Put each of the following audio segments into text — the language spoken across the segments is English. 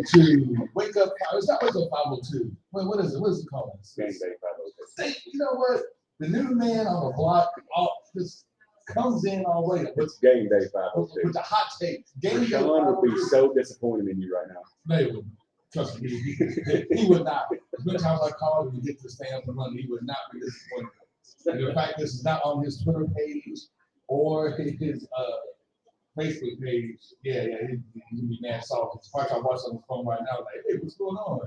to wake up. It's not wake up 502. What is it? What is it called? Game day 502. You know what? The new man on the block just comes in already It's game day with 502. the hot takes. Game day Sean would be 502. so disappointed in you right now. No, he wouldn't. Trust me, he would not. As many times I called him to get to stand up and run, he would not be disappointed. And the fact this is not on his Twitter page or his Facebook page, he'd be mad salty. It's part I watch on the phone right now, like, hey, what's going on?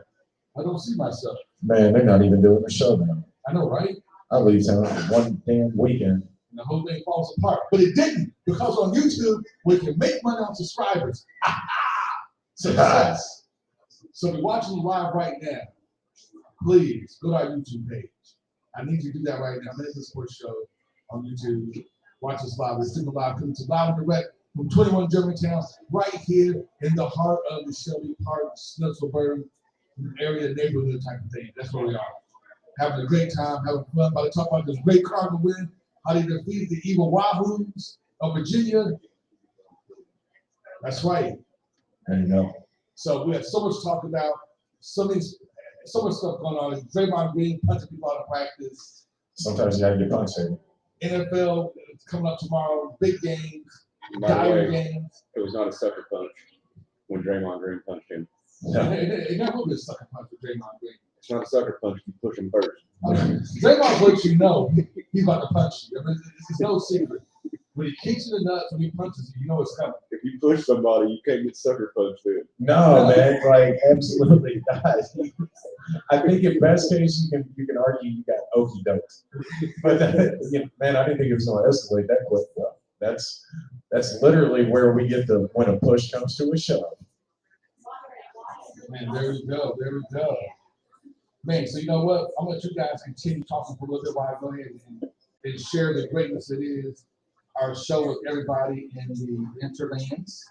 I don't see myself. Man, they're not even doing the show now. I know, right? I leave town for one damn weekend. And the whole thing falls apart. But it didn't, because on YouTube, we can make money on subscribers. Success. So if you're watching live right now, please go to our YouTube page. I need you to do that right now. Make the sports show on YouTube. Watch us live. It's super live, coming to live and direct from 21 Germantowm, right here in the heart of the Shelby Park, Snugglesburg area neighborhood type of thing. That's where we are. Having a great time, having fun. About to talk about this great Cardinal win, how they defeated the evil Wahoos of Virginia. That's right. There you go. So we have so much to talk about, so much stuff going on. Draymond Green punching people out of practice. Sometimes you gotta get punched. NFL is coming up tomorrow. Big games, By the dire way, games. it was not a sucker punch when Draymond Green punched him. It never will be a sucker punch for Draymond Green. It's not a sucker punch if you push him first. Draymond lets you know he's about to punch you. I mean, it's no secret. When he kicks you in the nuts, when he punches you, you know it's coming. If you push somebody, you can't get sucker punched in. No, man, like absolutely not. I think in best case you can argue you got okie dokes, but man, I didn't think it was going to escalate that quick. Though. That's literally where we get the when a push comes to a shove. Man, there we go. There we go. Man, so you know what? I'm gonna let you guys continue talking for a little bit while I go ahead and share the greatness it is. Our show with everybody in the interlands.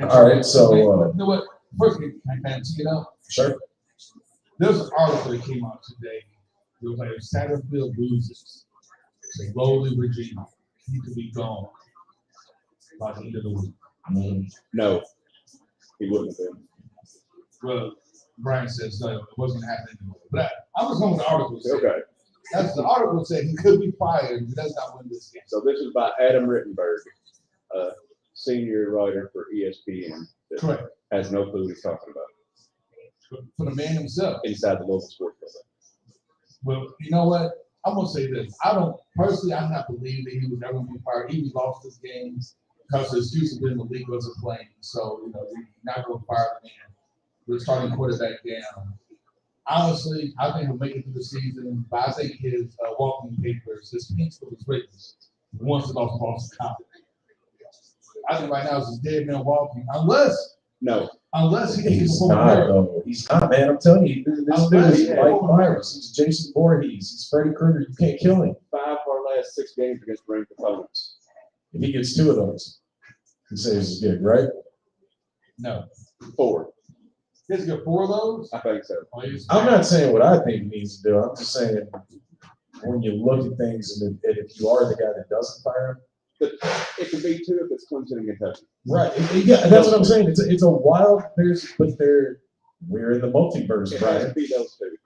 All right, so you know what? First, can I tee it up? Sure. There's an article that came out today. It was like Satterfield loses. They lowly Virginia. He could be gone by the end of the week. No, he wouldn't have been. Well, Brian says no, it wasn't happening anymore. But I was on the article. Okay. That's the article said he could be fired if he does not win this game. So this is by Adam Rittenberg, senior writer for ESPN. That Correct. has no clue what he's talking about. For the man himself. Inside the local sports building. Well, you know what? I'm gonna say this. I don't not believe that he was ever gonna be fired. He lost his games because the excuse has been the league wasn't playing. So, we're not gonna fire the man. We're starting quarterback down. Honestly, I think he'll make it through the season, but I think his walking papers, his pink slip is written once he lost Boston College. I think right now it's a dead man walking, unless He's not, though. He's not, man. I'm telling you, this dude is like virus. He's Jason Voorhees. He's Freddy Krueger. You can't kill him. 5 of our last 6 games against ranked opponents. If he gets 2 of those, he saves his gig, right? No. 4. He has to get 4 of those? I think so. I'm not saying what I think he needs to do. I'm just saying when you look at things and if you are the guy that doesn't fire him. But it could be 2 if it's Clemson and Kentucky. Right. Yeah, that's what I'm saying. It's a wild. We're in the multiverse, It right? has to be those 2.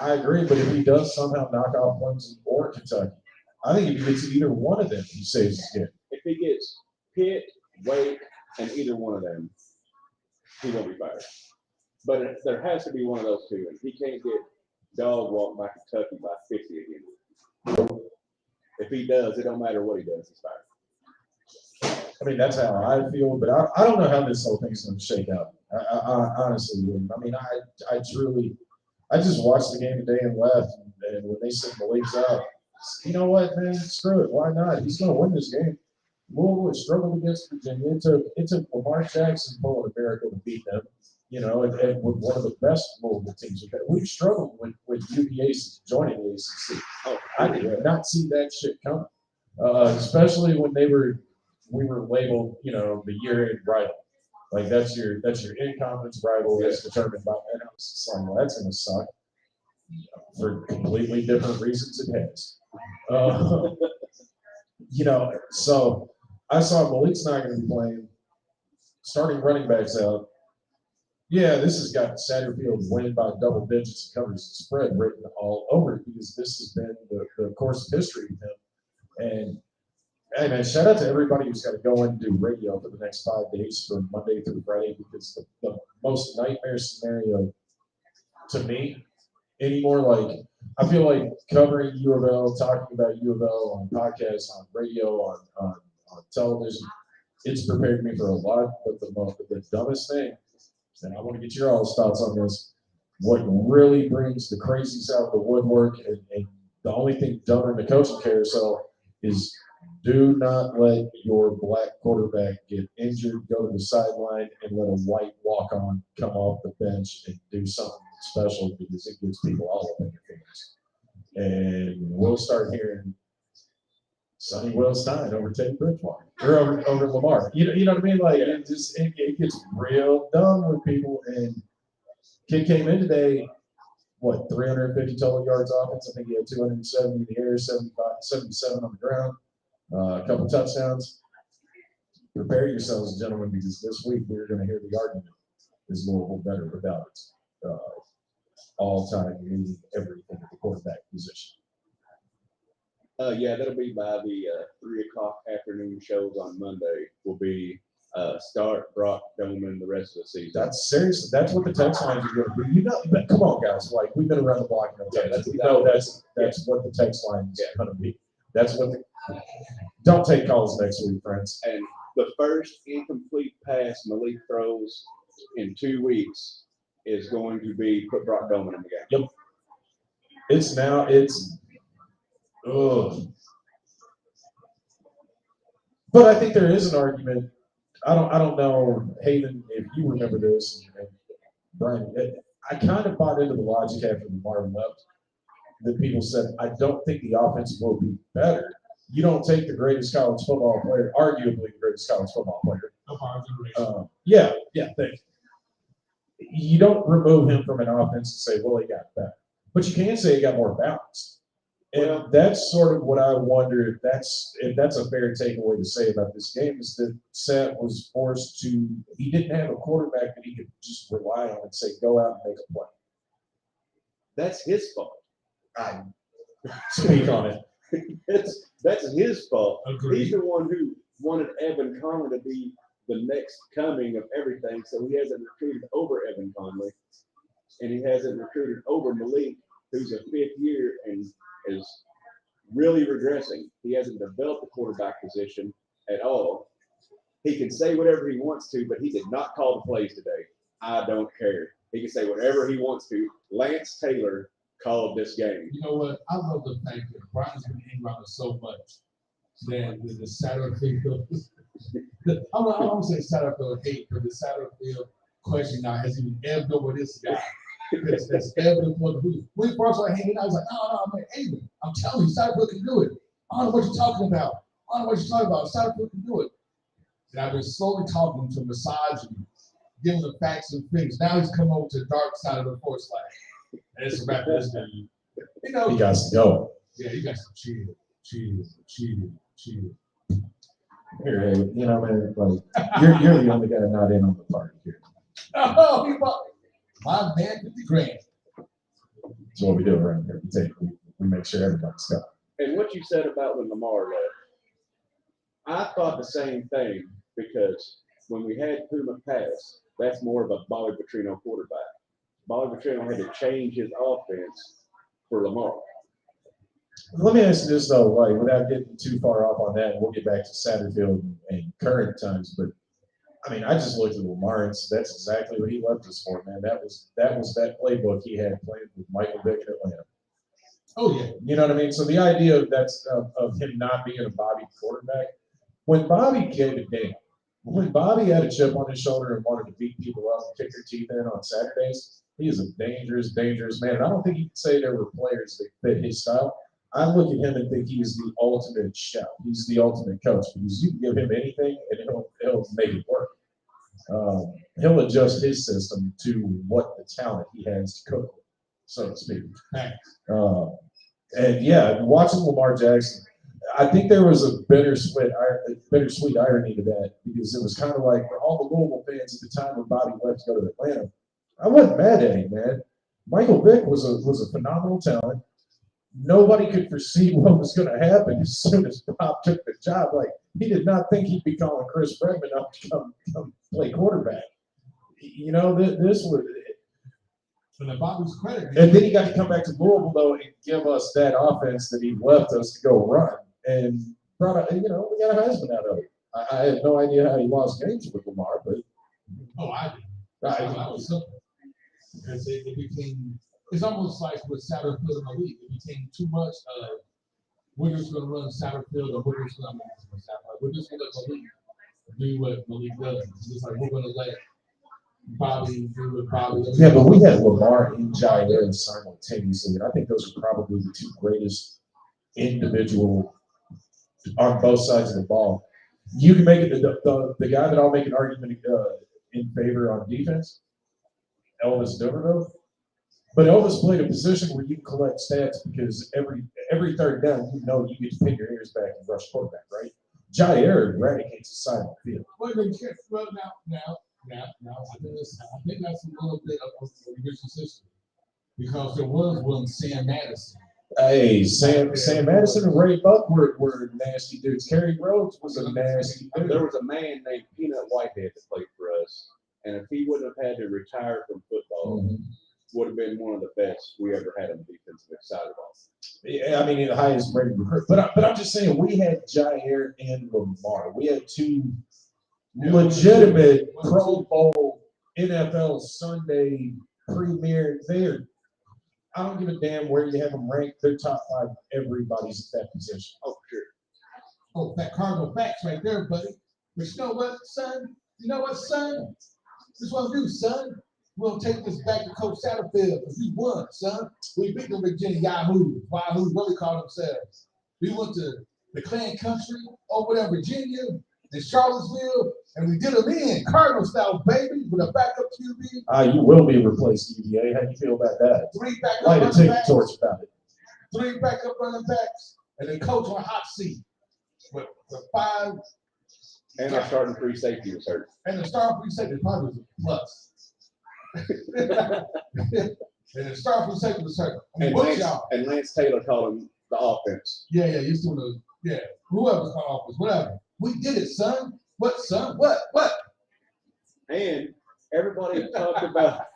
I agree, but if he does somehow knock out Clemson or Kentucky, I think if he gets either one of them, he saves his game. If he gets Pitt, Wake, and either one of them, he won't be fired. But there has to be one of those 2, and he can't get dog walked by Kentucky by 50 again. If he does, it don't matter what he does, he's fired. I mean, that's how I feel, but I don't know how this whole thing's going to shake out. I honestly wouldn't. I mean, I just watched the game today and left, and when they said Malik's out, you know what, man, screw it. Why not? He's going to win this game. Louisville has struggled against Virginia. It took Lamar Jackson pulling a miracle to beat them, and with one of the best Louisville teams. We've struggled with UVA joining the ACC. Oh, I did not see that shit coming, especially when we were labeled, the year-end rival. Like that's your in-conference rival that's determined by that. It's like, well, that's gonna suck for completely different reasons. It has, so I saw Malik's not gonna be playing, starting running backs out, Yeah, this has got Satterfield winning by double digits and covers the spread written all over it because this has been the course of history with him. And hey man, shout out to everybody who's got to go in and do radio for the next 5 days from Monday through Friday because the most nightmare scenario to me anymore, like I feel like covering U of L, talking about U of L on podcasts, on radio, on television, it's prepared me for a lot, but the dumbest thing, and I want to get your all's thoughts on this, what really brings the crazies out of the woodwork and the only thing done in the coaching carousel is do not let your black quarterback get injured, go to the sideline, and let a white walk-on come off the bench and do something special because it gives people all up in their feelings. And we'll start hearing Sonny Will Stein over Teddy Bridgewater or over Lamar. You know what I mean? Like it gets real dumb with people. And kid came in today, 350 total yards offense. I think he had 270 in the air, 77 on the ground, a couple touchdowns. Prepare yourselves, gentlemen, because this week we're going to hear the argument: is Louisville better without its all-time leading everything at the quarterback position? Yeah, that'll be by the 3:00 afternoon shows on Monday. Will be start Brock Doman the rest of the season. That's serious. That's what the text lines are going to be. But come on, guys. Like we've been around the block. That's what the text line is going to be. That's what. Don't take calls next week, friends. And the first incomplete pass Malik throws in 2 weeks is going to be put Brock Doman in the game. Yep. Ugh. But I think there is an argument. I don't know, Hayden, if you remember this, and Brian. I kind of bought into the logic after Lamar left that people said, I don't think the offense will be better. You don't take the greatest college football player, arguably the greatest college football player. Yeah, thank you. You don't remove him from an offense and say, well, he got better. But you can say he got more balanced. And that's sort of what I wonder if that's a fair takeaway to say about this game is that Seth was forced to, he didn't have a quarterback that he could just rely on and say, go out and make a play. That's his fault. I speak on it. That's his fault. Agreed. He's the one who wanted Evan Conley to be the next coming of everything, so he hasn't recruited over Evan Conley, and he hasn't recruited over Malik, who's a fifth year and is really regressing. He hasn't developed the quarterback position at all. He can say whatever he wants to, but he did not call the plays today. I don't care. He can say whatever he wants to. Lance Taylor called this game. You know what? I love the fact that Brian's been hanging around us so much that the Satterfield, I don't want to say Satterfield hate, but the Satterfield question now has even ebbed over this guy. That's ebbed for the booth. When we first started hanging out, I was like, no, man, Aiden, I'm telling you, Satterfield can do it. I don't know what you're talking about. Satterfield can do it. And I've been slowly talking to massage him, giving him the facts and things. Now he's come over to the dark side of the force line. And it's about this guy. You know, He got to go. Yeah, you got to chill. Here, hey, you know, man, like you're the only guy not in on the party here. Oh, he bought my man 50 grand. That's what we do around here. We make sure everybody's got. And what you said about when Lamar left, I thought the same thing because when we had Puma pass, that's more of a Bobby Petrino quarterback. Bobby Petrino had to change his offense for Lamar. Let me ask you this though, like without getting too far off on that, and we'll get back to Satterfield and current times. But I mean, I just looked at Lamar and said that's exactly what he left us for, man. That was that playbook he had played with Michael Vick in Atlanta. Oh yeah, you know what I mean. So the idea of him not being a Bobby quarterback, when Bobby gave a damn, when Bobby had a chip on his shoulder and wanted to beat people up and kick their teeth in on Saturdays, he is a dangerous man. And I don't think you can say there were players that fit his style. I look at him and think he is the ultimate chef. He's the ultimate coach because you can give him anything and he'll make it work. He'll adjust his system to what the talent he has to cook with, so to speak. And yeah, watching Lamar Jackson, I think there was a bittersweet irony to that because it was kind of like for all the Louisville fans at the time when Bobby left to go to Atlanta, I wasn't mad at him, man. Michael Vick was a phenomenal talent. Nobody could foresee what was going to happen as soon as Bob took the job. Like, he did not think he'd be calling Chris Bregman up to come play quarterback. You know, this was. And to Bobby's credit, And then he got to come back to Louisville, though, and give us that offense that he left us to go run. And brought up, you know, we got a husband out of it. I had no idea how he lost games with Lamar, but. Oh, I did. I was simple. Because it became, it's almost like with Satterfield in the league. It became too much of we're just going to run Satterfield or we're just going to let Malik do what Malik does. It's just like we're going to let Bobby do what Bobby does. Yeah, but we had Lamar and Jair simultaneously, and I think those are probably the two greatest individual on both sides of the ball. You can make it the guy that I'll make an argument in favor on defense, Elvis Dumervil. But Elvis played a position where you can collect stats because every third down, you know you get to pin your ears back and rush quarterback, right? Jair eradicates the side of the field. Well, now, I think that's a little bit of the Richard's history because there was one Sam Madison. Hey, Sam Madison and Ray Buck were nasty dudes. Kerry Rhodes was a nasty dude. There was a man named Peanut Whitehead that played for us, and if he wouldn't have had to retire from football, would have been one of the best we ever had on the defensive side of the ball. Yeah, I mean, the highest rated recruit. But I'm just saying, we had Jair and Lamar. We had two legitimate Pro Bowl, NFL Sunday premier. I don't give a damn where you have them ranked. They're top 5. Everybody's at that position. Oh, sure. Oh, that Cardinal facts right there, buddy. But you know what, son? This is what we do, son. We'll take this back to Coach Satterfield because we won, son. We beat the Virginia Yahoo, what they call themselves. We went to the Clan Country over there in Virginia and Charlottesville, and we did them in Cardinal style, baby, with a backup QB. You will be replaced, UVA. How do you feel about that? 3 backup Light a running ticket backs. torch about it. 3 backup running backs, and then coach on a hot seat with 5. And our starting free safety was hurt. And the starting free safety probably was a plus. And the starting free safety was hurt. And Lance Taylor called him the offense. Yeah, he's doing whoever's on offense, whatever. We did it, son. What, son? What? And everybody talked about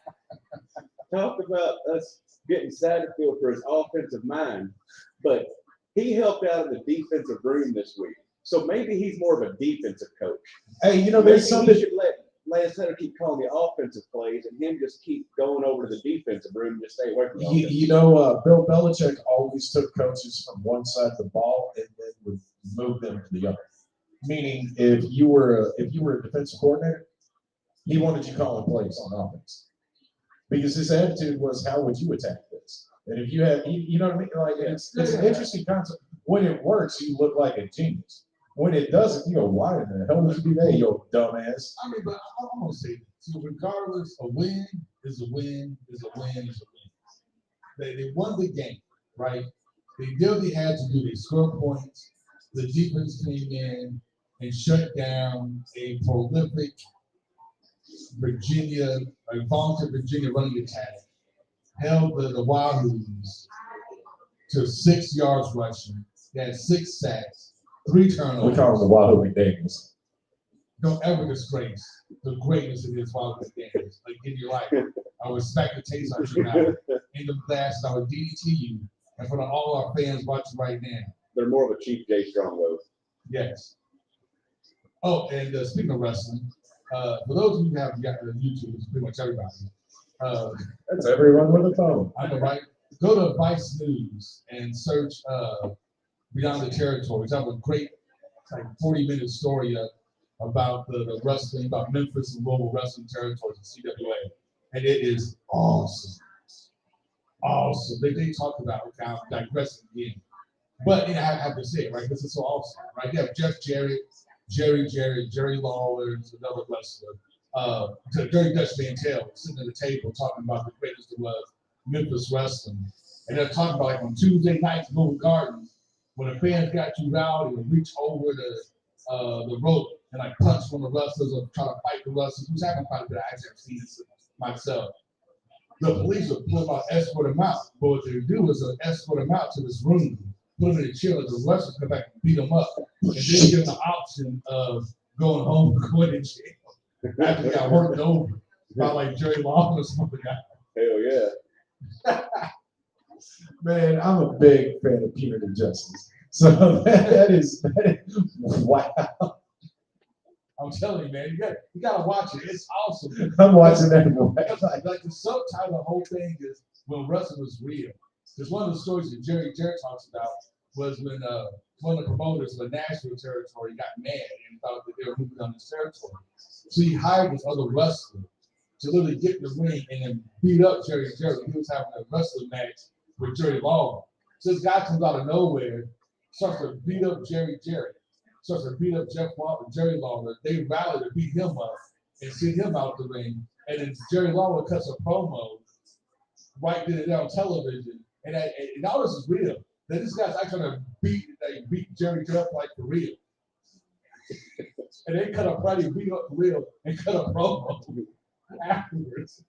us getting Satterfield for his offensive mind, but he helped out in the defensive room this week. So maybe he's more of a defensive coach. Hey, you know, there's something. He should let Lance Taylor keep calling the offensive plays and him just keep going over to the defensive room and just stay away from the offense. You know, Bill Belichick always took coaches from one side of the ball and then would move them to the other. Meaning, if you were a defensive coordinator, he wanted you calling plays on offense because his attitude was, "How would you attack this?" And if you have, you know what I mean? Like, it's an interesting concept. When it works, you look like a genius. When it doesn't, you go, "Why in the hell would you do that, you old dumbass?" I mean, but I'm gonna say this. So regardless, a win is a win is a win is a win. They won the game, right? They did what they had to do. They scored points. The defense came in and shut down a prolific volunteer Virginia running attack. Held the Wahoos to 6 yards rushing. They had 6 sacks, 3 turnovers. We call them the Wahoo McDaniels. Don't ever disgrace the greatness of this Wahoo McDaniels. Like, in your life, I would smack the taste out your mouth in the glass, and I would DDT you. And for all our fans watching right now, they're more of a Chief J Strong though. yes. Oh, and speaking of wrestling, for those of you who have got YouTube, it's pretty much everybody. That's everyone with a phone. I know, right? Go to Vice News and search Beyond the Territories. I have a great, 40-minute story about the wrestling, about Memphis and Louisville wrestling territories in CWA. And it is awesome. Awesome. They talk about, okay, I'm digressing again. But I have to say it, right? This is so awesome, right? You have Jeff Jarrett, Jerry Lawler, another wrestler. Dirty Dutch Mantel sitting at the table talking about the greatest there was, Memphis wrestling. And they're talking about, like, on Tuesday nights in Louisville Gardens, when the fans got too rowdy and reach over the rope and, like, punch one of the wrestlers or try to fight the wrestlers. Who's having a fight that I actually have seen this myself. the police would pull him out, escort him out. But what they would do is escort him out to this room, put him in a chair, let the Russians come back and beat him up, and then give him the option of going home or going to jail after he got worked over by like Jerry Long or something. Hell yeah. Man, I'm a big fan of punitive justice. So that is wow. I'm telling you, man, you gotta watch it. It's awesome. I'm watching that. Like the subtitle of the whole thing is when wrestling was real. Because one of the stories that Jerry talks about was when one of the promoters of the Nashville territory got mad and thought that they were moving on his territory. So he hired this other wrestler to literally get in the ring and then beat up Jerry. He was having a wrestling match with Jerry Lawler. So this guy comes out of nowhere, starts to beat up Jerry. Starts to beat up Jeff Lawler, Jerry Lawler. They rally to beat him up and send him out the ring. And then Jerry Lawler cuts a promo right then and there on television. And all this is real. That this guy's actually gonna beat Jerry up like for real. And they cut a Friday, beat up for real, and cut a promo afterwards.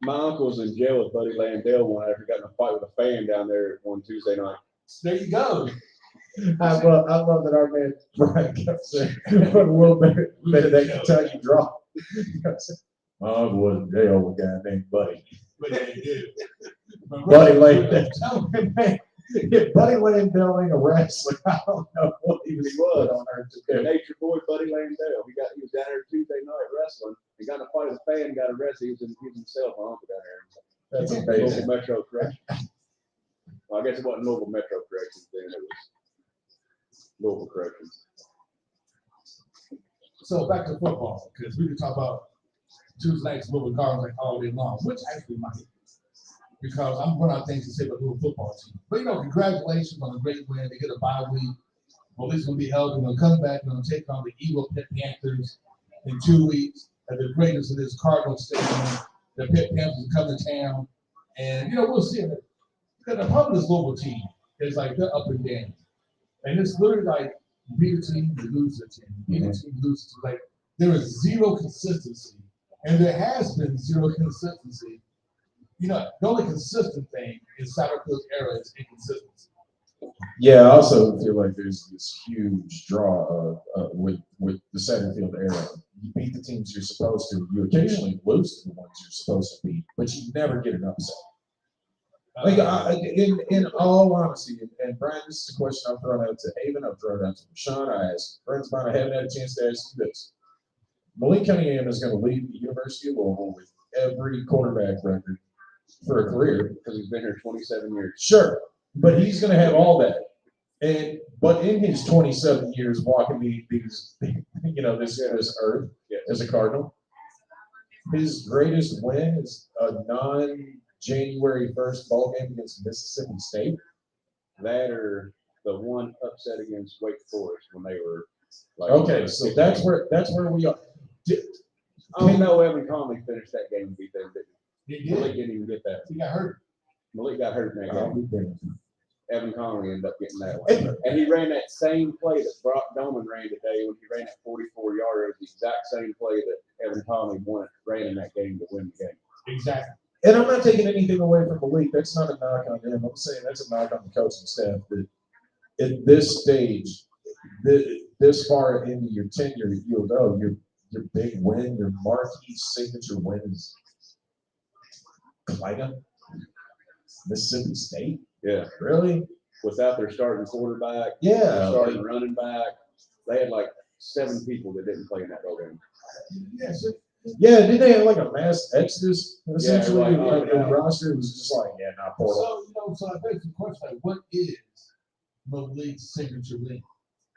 My uncle was in jail with Buddy Landell one after got in a fight with a fan down there one Tuesday night. There you go. I love that our man Brian kept saying put a little bit of that Kentucky draw. Oh, was a old guy named Buddy. But they did. Buddy Landell. If Buddy Landell ain't a wrestler, I don't know what he was on earth to do. Nature boy Buddy Landell. He was down there Tuesday night wrestling. He got in a fight with a fan, got arrested. He was himself my uncle down there. That's amazing. Local Metro Corrections. Well, I guess it wasn't local Metro Corrections then. It was local corrections. So back to football, because we can talk about Tuesday nights with Cardinals like all day long, which actually might, because I'm running out of things to say about the little football team. But congratulations on a great win. They get a bye week. Well, it's going to be held. They're going to come back. They're going to take on the evil Pitt Panthers in 2 weeks at the greatness of this Cardinals stadium. The Pitt Panthers come to town, and we'll see. Because the problem with this Louisville team is like they're up and down. And it's literally like you beat a team, you lose a team. You beat a team, you lose a team. Like there is zero consistency. And there has been zero consistency. The only consistent thing in Satterfield's era is inconsistency. Yeah, I also feel like there's this huge draw with the Satterfield era. You beat the teams you're supposed to. You occasionally lose to the ones you're supposed to beat, but you never get an upset. Like in all honesty, and Brian, this is a question I've thrown out to Haven, I've thrown out to Sean, I asked friends of mine, I haven't had a chance to ask you this. Malik Cunningham is going to leave the University of Louisville with every quarterback record for a career. Because he's been here 27 years. Sure, but he's going to have all that. But in his 27 years walking this earth as a Cardinal, his greatest win is a non-January 1st ball game against Mississippi State. That or the one upset against Wake Forest when they were like. Okay, so that's where we are. I don't know. Evan Conley finished that game and beat them. He Malik did. didn't even get that. He got hurt. Malik got hurt in that game. Evan Conley ended up getting that Hey. one. And he ran that same play that Brock Doman ran today when he ran that 44-yarder. The exact same play that Evan Conley ran in that game to win the game. Exactly. And I'm not taking anything away from Malik. That's not a knock on him. I'm saying that's a knock on the coaching staff. That at this stage, this far into your tenure, you'll know your big win, your marquee signature win is Clyde, Mississippi State. Yeah. Really? Without their starting quarterback, Yeah. their starting running back, they had like 7 people that didn't play in that ball game. Yes. Yeah, did they have like a mass exodus essentially? Yeah, like the roster was just like, yeah, not Portland. So I think the question, like, what is Malik's signature win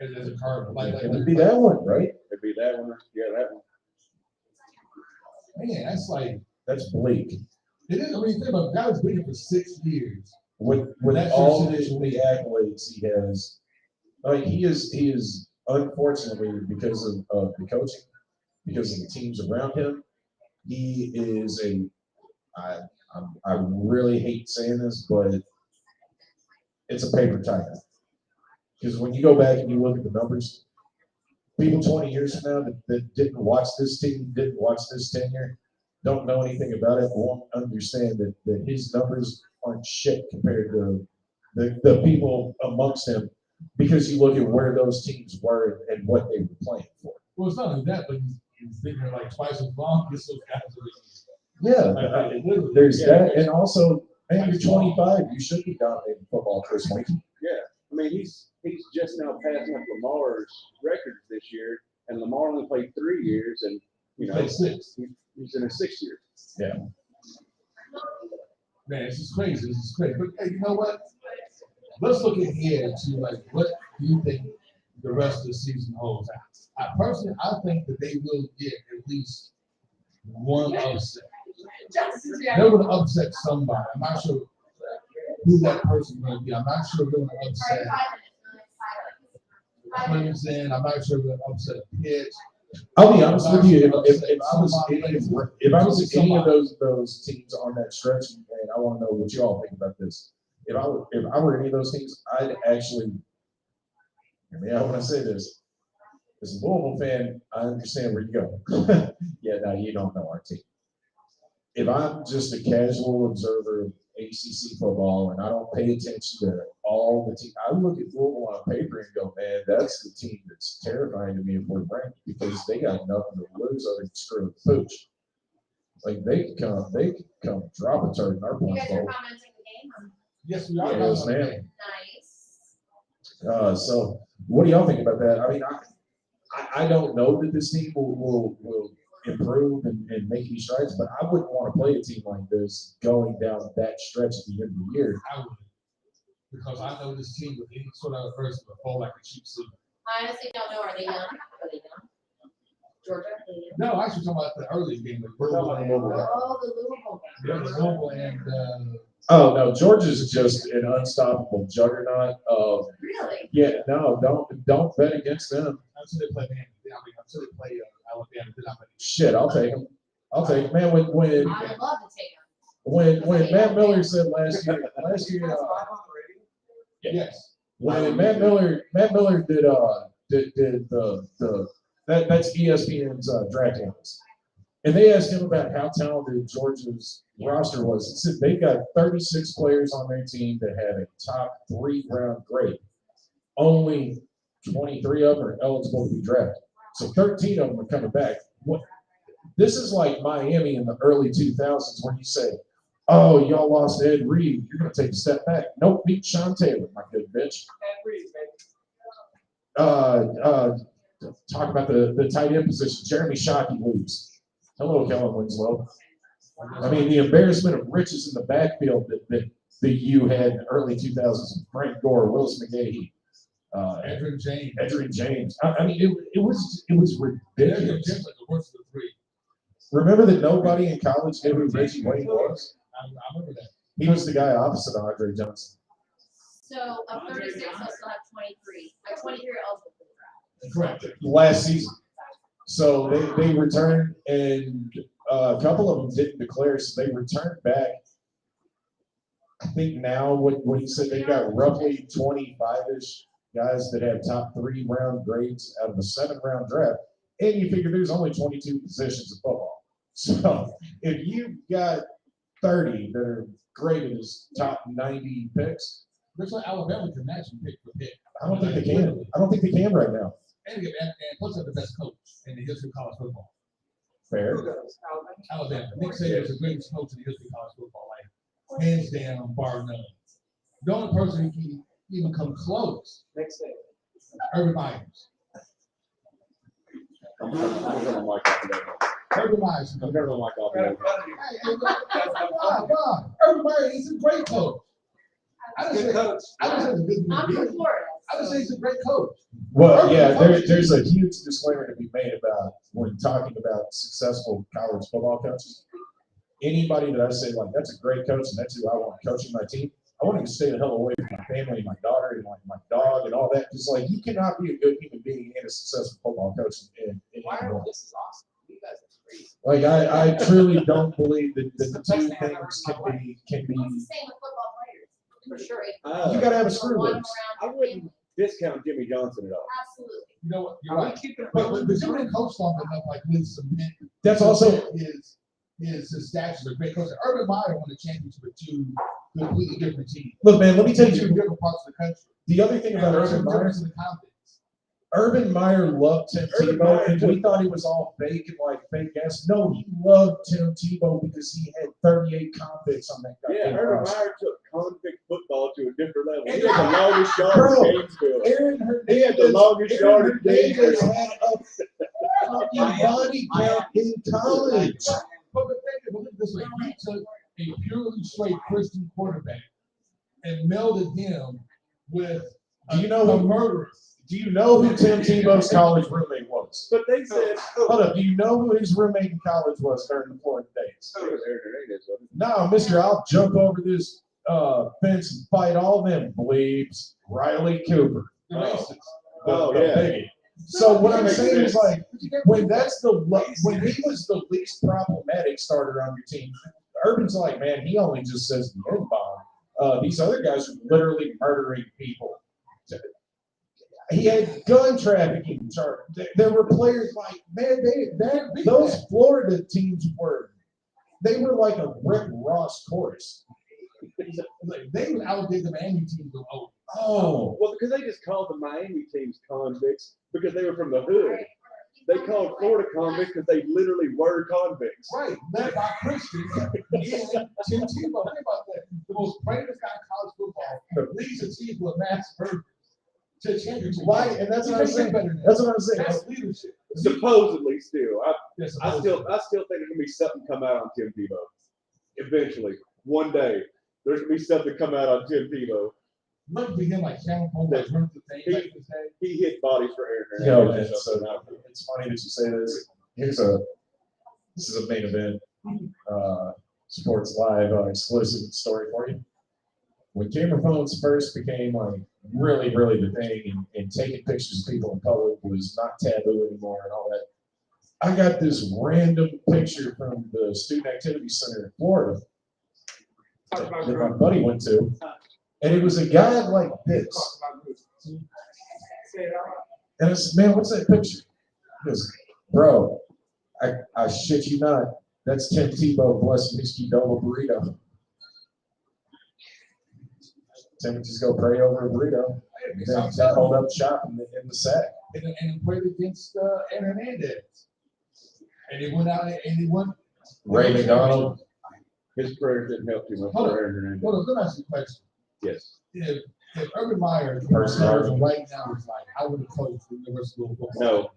as a Cardinal? It would be that one, right? It'd be that one. Yeah, that one. Man, That's bleak. it is. I mean, think about it, the guy was been for 6 years. With That's all your the signature accolades he has, like he is unfortunately because of the coaching, because of the teams around him, he is I really hate saying this, but it's a paper tiger. Because when you go back and you look at the numbers, people 20 years from now that didn't watch this team, didn't watch this tenure, don't know anything about it won't understand that his numbers aren't shit compared to the people amongst him, because you look at where those teams were and what they were playing for. Well, it's not only that, but he's thinking like twice as long as those guys are. Yeah, there's that, and also, man, you're 25. You should be dominating football for this week. Yeah, I mean he's just now passing up Lamar's records this year, and Lamar only played 3 years, and you know He's in his 6th year. Yeah. Man, this is crazy. This is crazy. But hey, you know what? Let's look ahead to like what do you think the rest of the season holds out. I think that they will get at least one upset. They're going to upset somebody. I'm not sure who that person is going to be. I'm not sure they're going to upset Clemson. I'm not sure they're going to upset Pitt. I'll be honest with you. If I was any of those teams on that stretch, and I want to know what you all think about this. If I were any of those teams, I'd actually. I mean, I want to say this. As a Louisville fan, I understand where you go. Yeah, no, you don't know our team. If I'm just a casual observer of ACC football and I don't pay attention to all the team, I look at Louisville on paper and go, man, that's the team that's terrifying to me if we're ranked, because they got nothing to lose other than screw the pooch. Like they could come drop a turd in our You guys bowl. are commenting the game? Yes, we are. Yes, ma'am. Nice. So what do y'all think about that? I mean, I don't know that this team will improve and make any strides, but I wouldn't want to play a team like this going down that stretch at the end of the year. I would, because I know this team with any sort of adversity will fall like a cheap seat. I honestly don't know. Are they young? Are they young? Georgia? Are they young? No, I actually talking about the early game with We're talking about Louisville. Oh, the Louisville game. Yeah, the Louisville and Oh no, Georgia's just an unstoppable juggernaut. Really? Yeah, no, don't bet against them. until they play man. I mean, until they play Alabama, then I'm gonna Shit, I'll take them. I'll take them. Man, when I would love to take them. when Matt Miller said last year, yes. when Matt Miller did that's ESPN's draft analyst, and they asked him about how talented Georgia's roster was. He said they got 36 players on their team that had a top 3 round grade. Only 23 of them are eligible to be drafted. So 13 of them are coming back. This is like Miami in the early 2000s when you say, oh, y'all lost Ed Reed. You're going to take a step back. Nope, beat Sean Taylor, my good bitch. Talk about the tight end position. Jeremy Shockey leaves. Hello, Kellen Winslow. I mean, the embarrassment of riches in the backfield that you had in the early 2000s. Frank Gore, Willis McGahee. Edgerrin James. I mean, it was ridiculous. Like the worst of the three. Remember that nobody in college knew who Reggie Wayne was? I remember that. He was the guy opposite of Andre Johnson. So of 36, they'll still have 23. 23 are eligible for the draft. Correct. Last season. So they returned, and a couple of them didn't declare, so they returned back. I think now what he said, they got roughly 25-ish guys that have top 3 round grades out of a 7-round draft. And you figure there's only 22 positions of football. So if you've got 30 that are graded as top 90 picks, That's why Alabama can match and pick for pick. I don't think they can. I don't think they can right now. And plus they're the best coach in the history of college football. Fair. Alabama. Nick Saban is the greatest coach in the history of college football. Like, hands down, bar none. The only person who can even come close, Urban Myers. I'm turning the mic off of that. Urban Myers. I'm turning the mic off of that. Urban Myers, he's a great coach. I don't say he's a good I'm from coach. Florida. I would say he's a great coach. Well, yeah, there's a huge disclaimer to be made about when talking about successful college football coaches. Anybody that I say, like, that's a great coach and that's who I want coaching my team, I want him to stay the hell away from my family and my daughter and like my dog and all that. Because, like, you cannot be a good human being and a successful football coach in Illinois. This is awesome. You guys are great. Like, I truly don't believe that the two things can be. It's the same with football players. For sure. You got to have a screw One loose. I around. wouldn't discount Jimmy Johnson at all. Absolutely. You know what? You're Are we right. keeping it But you've been coached long enough, like with some men. That's also his his stats are great. Because Urban Meyer won the championship with two completely different teams. Look, man, let me tell you Two different parts of the country. the other thing about Urban Meyer. In the conference. Urban Meyer loved Tim Tebow, and we thought he was all fake and like fake ass. No, he loved Tim Tebow because he had 38 convicts on that guy. Yeah, Urban Meyer took convict football to a different level. He And had the longest yard Bro, in Gainesville. Aaron He had the longest yard in Hernandez Gainesville. had a fucking body count in college. But the thing is, look at this way, we took a purely straight Christian quarterback and melded him with Do you know a who murderer. Do you know who Tim Tebow's college roommate was? But they said, Hold up. Do you know who his roommate in college was during the Florida days? it was Aaron Hernandez, wasn't it? No, mister, I'll jump over this fence and fight all them bleeps. Riley Cooper. The racist. Oh, The yeah. bigot. So what I'm Makes saying is sense. like, when when he was the least problematic starter on your team, Urban's like, man, he only just says the N-bomb. These other guys are literally murdering people. He had gun trafficking charges. There were players like, man, those Florida teams were like a Rick Ross chorus. Like, they would outdid the Miami team with over. Oh, Well, because they just called the Miami teams convicts because they were from the hood. They called Florida convicts because they literally were convicts. Right, led by Christians and Tim Tebow. Think about that. The most greatest guy in college football leads a team with mass murder to championship. why? And that's You what I'm can't saying. get better than that. That's what I'm saying. That's leadership. Supposedly, still, That's I still think there's gonna be something come out on Tim Tebow. Eventually, one day, there's gonna be something come out on Tim Tebow. Look for him like Germantowm, like remember the thing back in the day? He hit bodies for Aaron Yo, Hernandez. man, so it's funny that you say this. This is a main event, Sports Live exclusive story for you. When camera phones first became like really the thing, and taking pictures of people in public was not taboo anymore and all that, I got this random picture from the Student Activity Center in Florida that my buddy went to, and it was a guy like this. And I said, man, what's that picture? He goes, bro, I shit you not. That's Tim Tebow blessing his double burrito. Tim would just go pray over a burrito. Then hold up shop in the sack. And played against Aaron Hernandez. And he went out and he won. Ray McDonald. His prayers didn't help too much Hold for on. Aaron Hernandez. Hold on, let me ask you a question. Yes. If Urban Meyer Personality. right now was like, I would have coached the University of Football. No.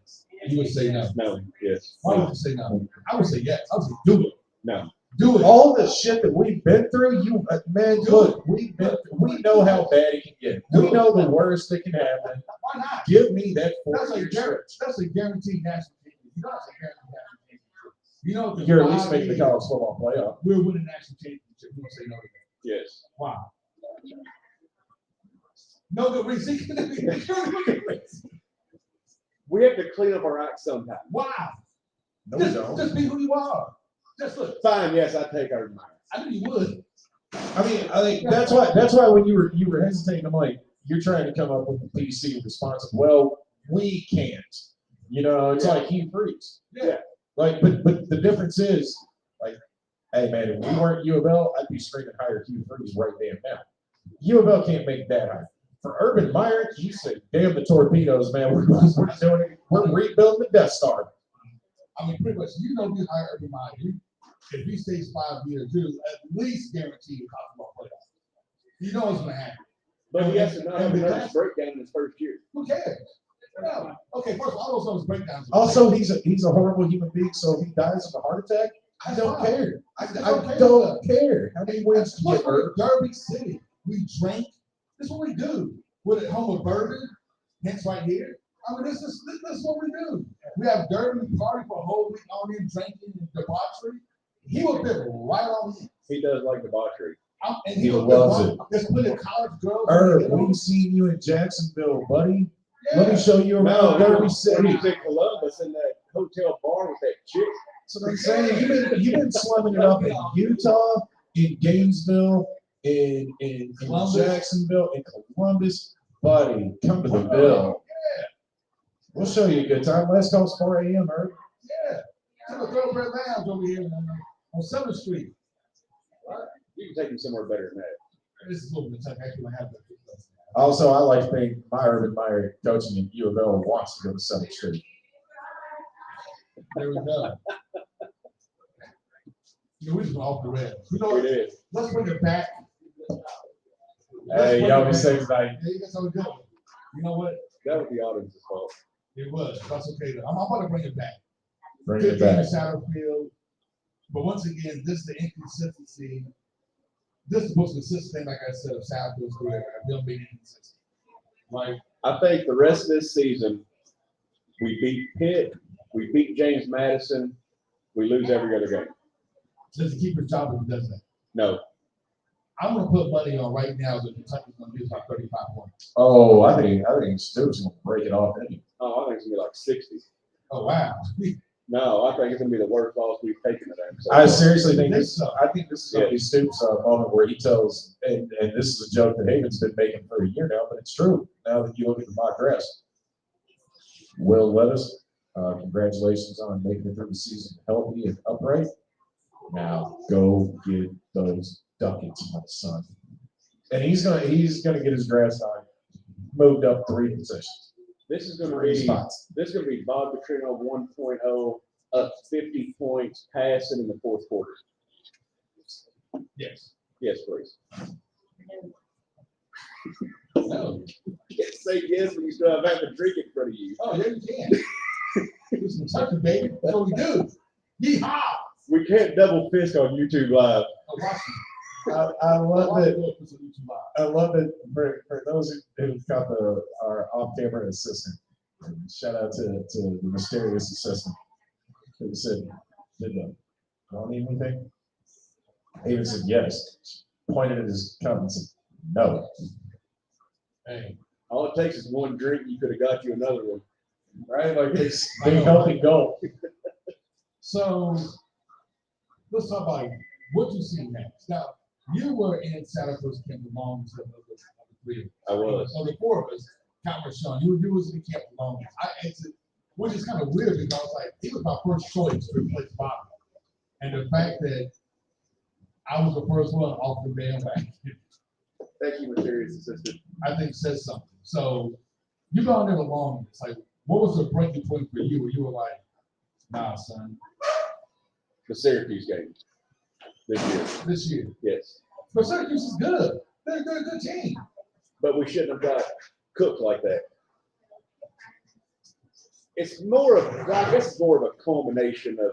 You would say no. No. Yes. Why would you say no? I would say yes. I would say do it. No. Do it. All the shit that we've been through, man, look, we know how bad it can get. We know the worst that can happen. Why not? Give me that That's a 4-year stretch. that's a guaranteed national championship. You know that's a guaranteed national championship. You know the You're at least 5 making the years college football playoff. we're winning national championship. You don't say no to that. Yes. Wow. No good reason. We have to clean up our act sometime. Wow. No, we don't. Just be who you are. Just look. Fine. Yes, I take Urban Meyer. I knew you would. I mean, I think that's why when you were hesitating, I'm like, you're trying to come up with a PC response. Well, we can't. You know, it's like Hugh Freeze. Yeah. Like, but the difference is, like, hey man, if we weren't U of L, I'd be screaming higher Hugh Freeze right damn now. U of L can't make that high. For Urban Meyer, you say, damn the torpedoes, man. We're doing it. We're rebuilding the Death Star. I mean, pretty much, you know, we hire Urban Meyer. If he stays 5 years, you at least guarantee a college football playoff. You know what's going to happen. But he has to not have a And nervous breakdown in his first year. Who cares? No. Okay, first of all, those numbers breakdowns. Also, he's a horrible human being, so if he dies of a heart attack, I don't care. I don't don't care. How many wins do you Look, get, we're Herb? Derby City. We drink. This is what we do. We're at home of bourbon, hence right here. I mean, this is what we do. We have Derby party for a whole week on in drinking and debauchery. He will fit right on in. He does like debauchery. And He will loves fit it. right- There's plenty of college girls. Herb, we've seen you in Jacksonville, buddy. Let me show you around No, Derby when City. he was in Columbus in that hotel bar with that chick. That's what I'm saying. You've been slumming it up in Utah, in Gainesville, in Columbus. Jacksonville, in Columbus. Buddy, come to the Bill. We'll show you a good time. Last call's 4 a.m., Herb. Yeah. There's a thoroughbred lounge over here. On 7th Street. You can take him somewhere better than that. This is over Kentucky. Actually, I have that. Also, I like to think my Urban Meyer coaching at U of L wants to go to 7th Street. There we go. You know, we just went off the rails. You know It what? is. Let's bring it back. Hey, y'all be safe tonight. Yeah, that's how we go. You know what? That was the audience's fault. It was. That's okay. Though. I'm about to bring it back. Bring Good it game in back. Satterfield. But once again, this is the inconsistency. This is the most consistent thing, like I said, of Satterfield's career. They'll be inconsistent. Like, I think the rest of this season, we beat Pitt, we beat James Madison, we lose every other game. does he keep his job if he does that? No, I'm gonna put money on right now that Kentucky's gonna lose by 35 points. Oh, I think Stoops gonna break it off. Anyway. oh, I think it's gonna be like 60. Oh wow. No, I think it's gonna be the worst loss we've taken to them. So I seriously think This this. I think this is gonna be Stoops' moment where he tells, and this is a joke that Haven's been making for a year now, but it's true. Now that you look at the mock drafts, Will Levis, congratulations on making it through the season healthy and upright. Now go get those ducats, my son. And he's gonna get his draft stock moved up 3 positions. this is gonna 3 be spots. Bob Petrino 1.0, up 50 points, passing in the fourth quarter. Yes. Yes, please. No. You can't say yes when you still have a drink in front of you. Oh yeah, you can. This is Kentucky, baby. That's what we do. Yeehaw! We can't double fist on YouTube Live. Oh, watch me. I love that. It's a YouTube live. I love it for those who've got our off-camera assistant. Shout out to the mysterious assistant who said, "Don't need anything." He even said yes. Pointed at his cup and said, "No." Hey, All it takes is one drink. You could have got you another one. Right? Like it's big healthy goal. so let's talk about what you see next. Now, you were in Santa Cruz camp the longest of the 3 I was. of the 4 of us. Count Rashawn. You was in the camp the longest. I exited, which is kind of weird because I was like, he was my first choice to replace Bobby. And the fact that I was the first one off the bandwagon, Thank you, mysterious assistant. I think says something. So you gone there the longest. Like, what was the breaking point for you where you were like, nah, son, The Syracuse game this year. this year? Yes. But Syracuse is good. They're a good team. But we shouldn't have got cooked like that. It's more of, I guess it's more of a culmination of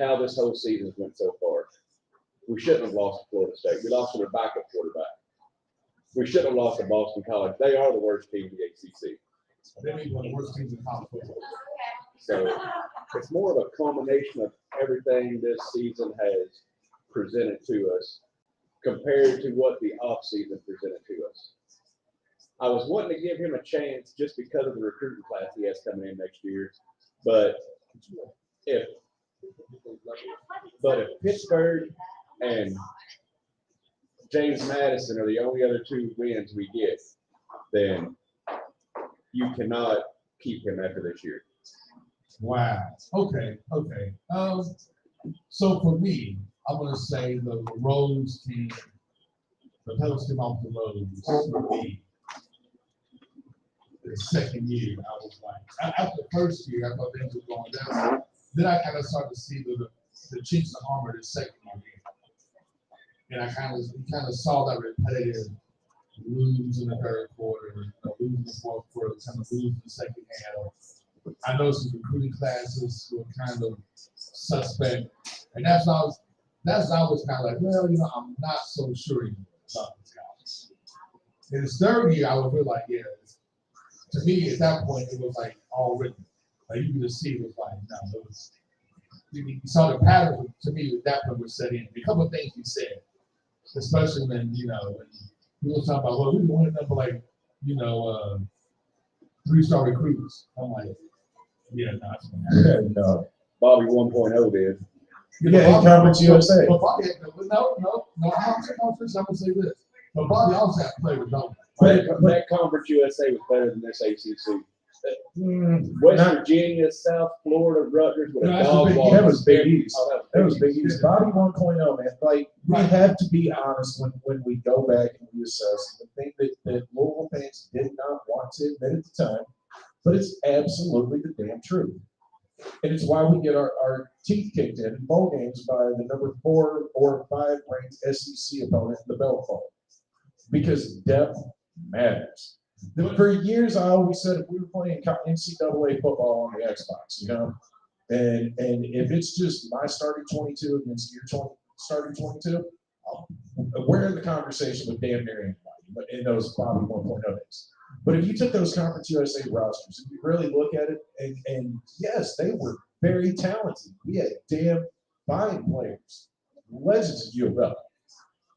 how this whole season's went so far. We shouldn't have lost to Florida State. We lost to their backup quarterback. We shouldn't have lost to Boston College. They are the worst team in the ACC. They may be one of the worst teams in college football. So it's more of a culmination of everything this season has presented to us compared to what the offseason presented to us. I was wanting to give him a chance just because of the recruiting class he has coming in next year. But if Pittsburgh and James Madison are the only other 2 wins we get, then you cannot keep him after this year. Wow. Okay. So for me, I'm gonna say the Rose team, the Pellets came off the Rose for me. The second year, I was like, after the first year, I thought things were going down. Then I kind of started to see the chinks of armor the second year. And I kind of saw that repetitive lose in the third quarter, lose in the fourth quarter, kind of lose in the second half. I know some recruiting classes were kind of suspect, and that's why I was kind of like, well, I'm not so sure anymore about these guys. In his third year, I was really like, yeah. To me, at that point, it was like all written. Like you could just see it was like, no, it was. You saw the pattern to me at that point was set in. A couple of things he said, especially when when he was talking about, well, we wanted them for like 3-star recruits. I'm like, yeah, no. No. Bobby 1.0 did. Yeah, in Conference USA. But Bobby, no, I'm not saying conference. I'm gonna say this. But Bobby also had to play with nobody. That Conference USA was better than this ACC. West Not- Virginia, South Florida, Rutgers with a No, that's dog the Big walk. That was Big East. Oh, That was Big East. Bobby 1.0, man. Like, we Right. have to be honest when we go back and we assess the thing that Louisville fans did not want to admit at the time, but it's absolutely the damn truth. And it's why we get our teeth kicked in bowl games by the number 4 or 5 ranked SEC opponent in the belt bowl. Because depth matters. For years, I always said if we were playing NCAA football on the Xbox, you know, and if it's just my starting 22 against your starting 22, we're in the conversation with damn near anybody in those Bobby 1.0 days. But if you took those Conference USA rosters and you really look at it, and yes, they were very talented. We had damn fine players, legends of U of L.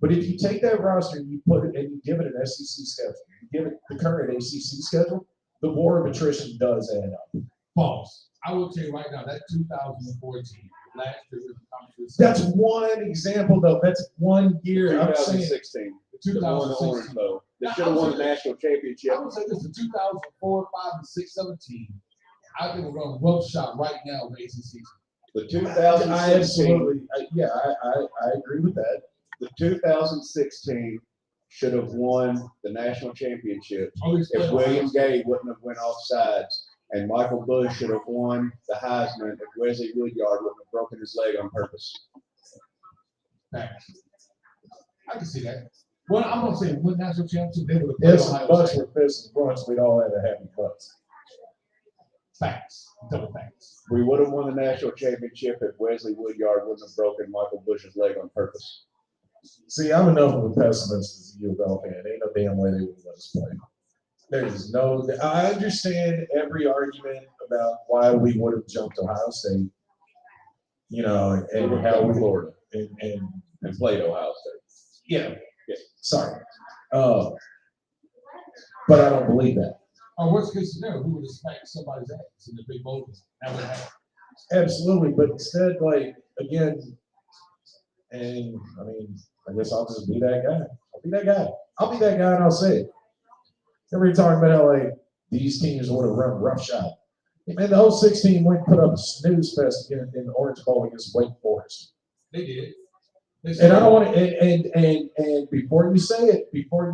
But if you take that roster and you put it and you give it an SEC schedule, you give it the current ACC schedule, the war of attrition does add up. False. I will tell you right now, that 2014, last year with the conference. That's one example, though. That's 1 year. I'm saying 2016. The The one Orange 2016. Bowl. They Now, should have won the national championship. I would say this: the 2004, 5, and 6, 17. I think we're on rough shot right now with ACC. The I 2016. absolutely, I agree with that. The 2016 should have won the national championship All these if playoffs. William Gay wouldn't have went off sides, and Michael Bush should have won the Heisman if Wesley Woodyard wouldn't have broken his leg on purpose. Facts. I can see that. Well, I'm gonna say win national championship. They would have played If some Ohio butts State. were fists and blunts, we'd all have a happy butts. Facts. Double facts. We would have won the national championship if Wesley Woodyard wouldn't have broken Michael Bush's leg on purpose. See, I'm enough of a pessimist as a U of L fan. Ain't no damn way they would let us play. There's no. I understand every argument about why we would have jumped Ohio State, you know, and how we Florida and played Ohio State. yeah. Yeah. Sorry, but I don't believe that. Or worst case scenario, we would have smacked somebody's ass in the big bowl. That would happen. Absolutely, but instead, like again, and I mean, I guess I'll just be that guy. I'll be that guy. I'll be that guy, and I'll say it. Everybody talking about how like these teams would have run roughshod. Hey, man, the whole 16 went and put up a snooze fest in the Orange Bowl against Wake Forest. They did. And I don't want to. And before you say it, before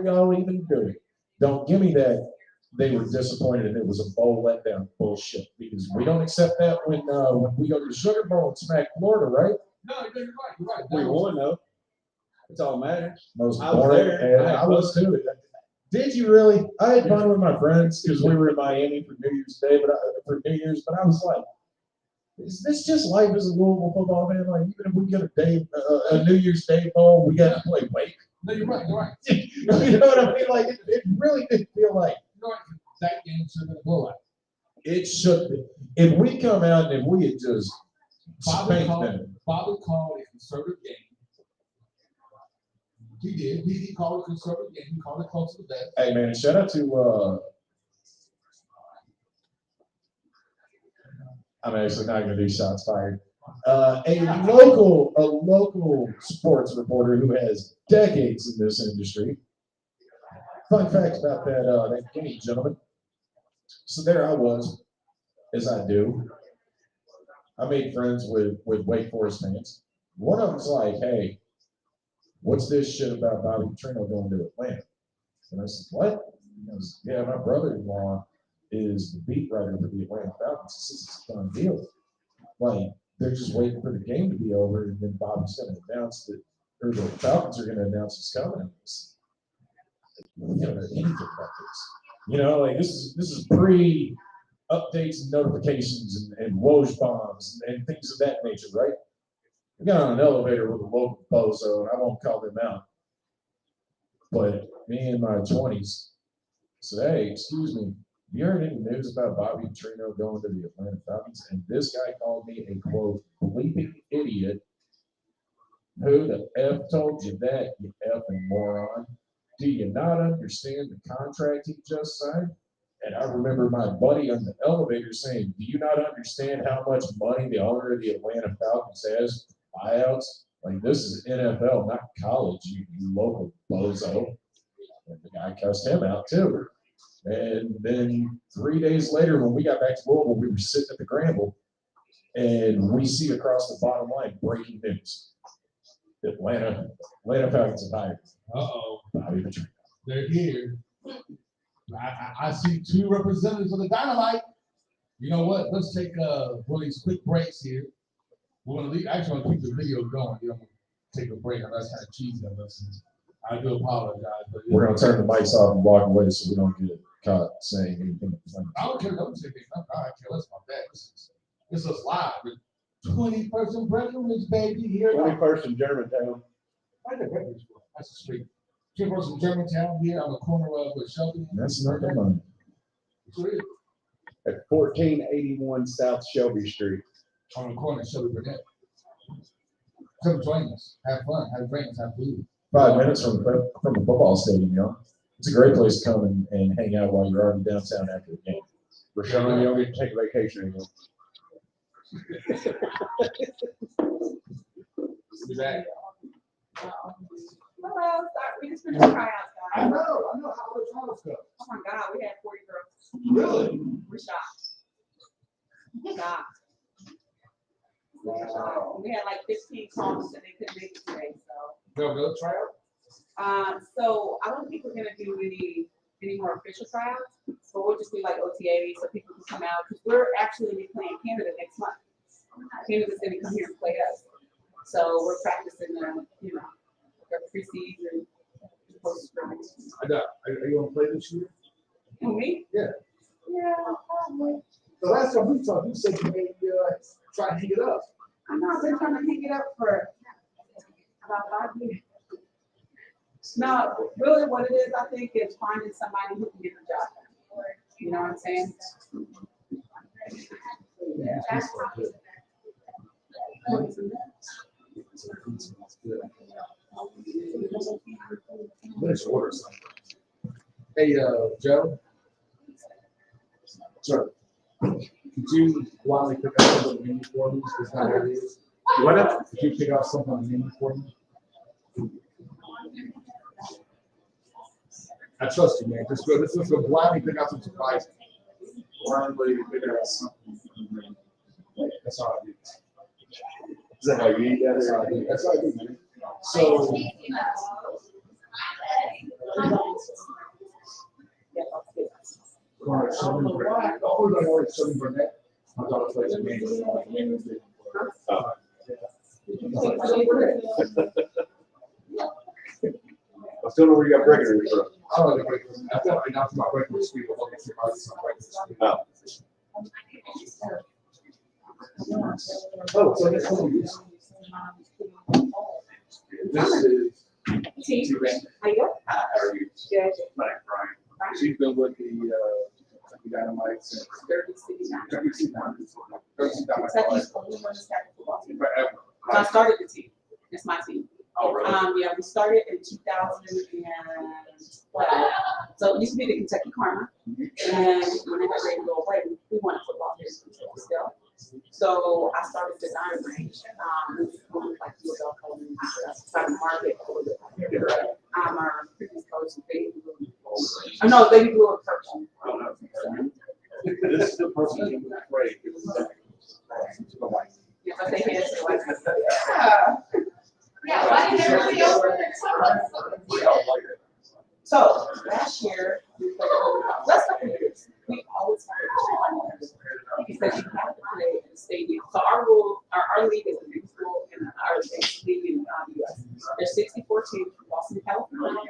y'all even do it, don't give me that they were disappointed and it was a bowl letdown bullshit, because we don't accept that when we go to the Sugar Bowl and smack Florida, right? No, you're right. You're right. We won though. That's all that matters. Most I was boring, there. and I was too. Did you really? I had fun with my friends because we were in Miami for New Year's Day, but I was like, is this just life as a Louisville football fan? Like, even if we get a New Year's Day bowl, we got to play Wake. No, you're right. You're right. You know what I mean? Like, it really did feel like You're right. That game should have been a blowout. it should be. If we come out and if we had just Bobby spanked them, called a conservative game. He did. He called a conservative game. He called it close to the best. hey man, shout out to. I'm actually not going to do shots fired. A local sports reporter who has decades in this industry. Fun fact about that game, gentlemen. So there I was, as I do. I made friends with Wake Forest fans. One of them's like, "Hey, what's this shit about Bobby Petrino going to Atlanta?" And I said, "What?" He goes, "Yeah, my brother-in-law is the beat writer for the Atlanta Falcons. This is a done deal. Like, they're just waiting for the game to be over, and then Bobby's going to announce that, or the Falcons are going to announce it's coming." We don't know anything about this. You know, like this is pre updates and notifications and Woj bombs and things of that nature, right? We got on an elevator with a local bozo, and I won't call them out. But me in my 20s said, "Hey, excuse me, you heard any news about Bobby Petrino going to the Atlanta Falcons?" And this guy called me a quote bleeping idiot. Who the F told you that, you effing moron? Do you not understand the contract he just signed? And I remember my buddy on the elevator saying, "Do you not understand how much money the owner of the Atlanta Falcons has for buyouts? Like, this is NFL, not college, you local bozo." And the guy cussed him out too. And then 3 days later, when we got back to Louisville, we were sitting at the Granville, and we see across the bottom line breaking news: Atlanta Falcons have hired Uh-oh, Bobby Petrino. they're here. I see 2 representatives of the Dynamite. You know what? Let's take one of these quick breaks here. We're gonna leave. Actually, I'm gonna keep the video going. You know, take a break. I know that's kind of cheesy. I do apologize, but We're gonna turn the mics off and walk away so we don't get caught saying anything. I don't care. Don't say anything. I don't care less about that. This is live with 20-person Breckenridge, baby. Here. 21st in Germantowm. Right there, Breckenridge. That's the street. 20-person Germantowm here on the corner of Shelby. That's not the money. At 1481 South Shelby Street. On the corner of Shelby Burnett. Come join us. Have fun. Have drinks. Have food. 5 minutes from the football stadium, y'all. It's a great place to come and hang out while you're already downtown after the game. Rashawn, you don't get to take a vacation anymore. We'll be back. Hello, we just finished tryouts, I guys. know. How the trials go. Oh my God, we had 40 girls. Really? We're shocked. Shocked. Wow. We had like 15 calls and they couldn't make it today, so. They'll go try out? So I don't think we're gonna do any more official tryouts, but we'll just do like OTA so people can come out, because we're actually gonna be playing Canada next month. Canada's gonna come here and play us. So we're practicing the, their preseason, post scrimmage. I got. Are you gonna play this year? And me? Yeah. Yeah, probably. The last time we talked, you said you may try to hang it up. I know, I've been trying to hang it up for about 5 years. No, really what it is, I think, is finding somebody who can get the job done. You know what I'm saying? Yeah. Let's order something. Hey, Joe. Sir, could you quietly pick up some of the menu for me? Is that what it is? What? Could you pick out something on the menu for me? I trust you, man. Just go. Let's go blindly pick out some surprises. Blindly pick out something. That's all I do. Is that how you eat that? That's all I do. That's all I do, man. So. Shelby Burnett. Oh, we're going to Shelby Burnett. My daughter plays a game. I still know where you got Breckenridge from. I don't know the breakfast. I thought I announced my breakfast speed, but looking for some breakfast speed. Oh, so this one is. This is. T. How you go? How are you? Good. Brian. She's been with the Dynamite since 3069. 39. Kentucky's only one established football team. Forever. So I started the team. It's my team. Oh, really? Yeah, we started in 2012. So it used to be the Kentucky Karma. And when they got ready to go away, we wanted football here still. So I started the Dynamite. Like UFL and started to market a little bit. Our previous coach, Baby Blue. Oh, no, Baby Blue and Purple. Oh, no. This is the person who was afraid. Yeah, but they had to like. Yeah, why did everybody else put their So last year, we played, last couple of years, we always had because you have to play in the stadium. So our rule, our league is the biggest rule in our league in the US. There's 64 teams from Boston, California.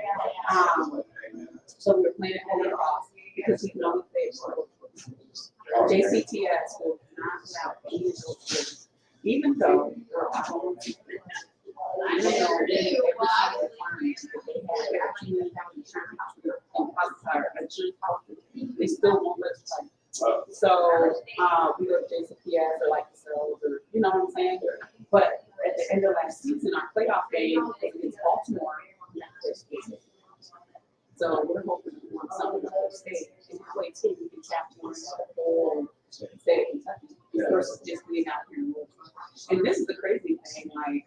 So we were playing at home cross because we can only play at JCTS will not allow any of those games, even though we're a home team. I know they they still won't let us play. So we go to JCPS or like the cells or you know what I'm saying? But at the end of last season, our playoff game against Baltimore, so we're hoping to win some of the whole state and play team we can capture the whole state of Kentucky versus just being out here. And this is the crazy thing, like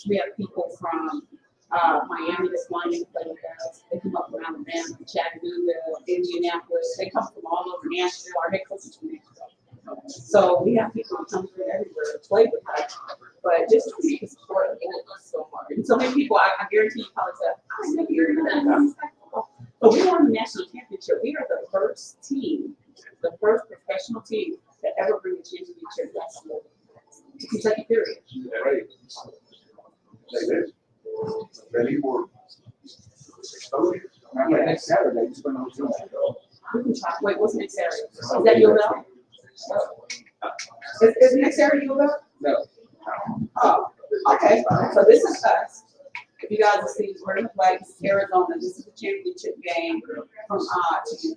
we have people from Miami this morning play with us. They come up from Alabama, Chattanooga, Indianapolis. They come from all over Nashville. Our head coach is from Nashville. So we have people who come from everywhere to play with us. But just to see the support of it was so hard. And so many people, I guarantee you probably said, I never heard of that. But we won the national championship. We are the first team, the first professional team to ever bring a championship to Kentucky, period. Right. Next Saturday, it's gonna be. We can try. Wait, what's next Saturday? Is that your bell? Is next Saturday your bell? No. Oh, okay. So this is us. If you guys have seen, we're in the flag, this is Arizona. This is the championship game from to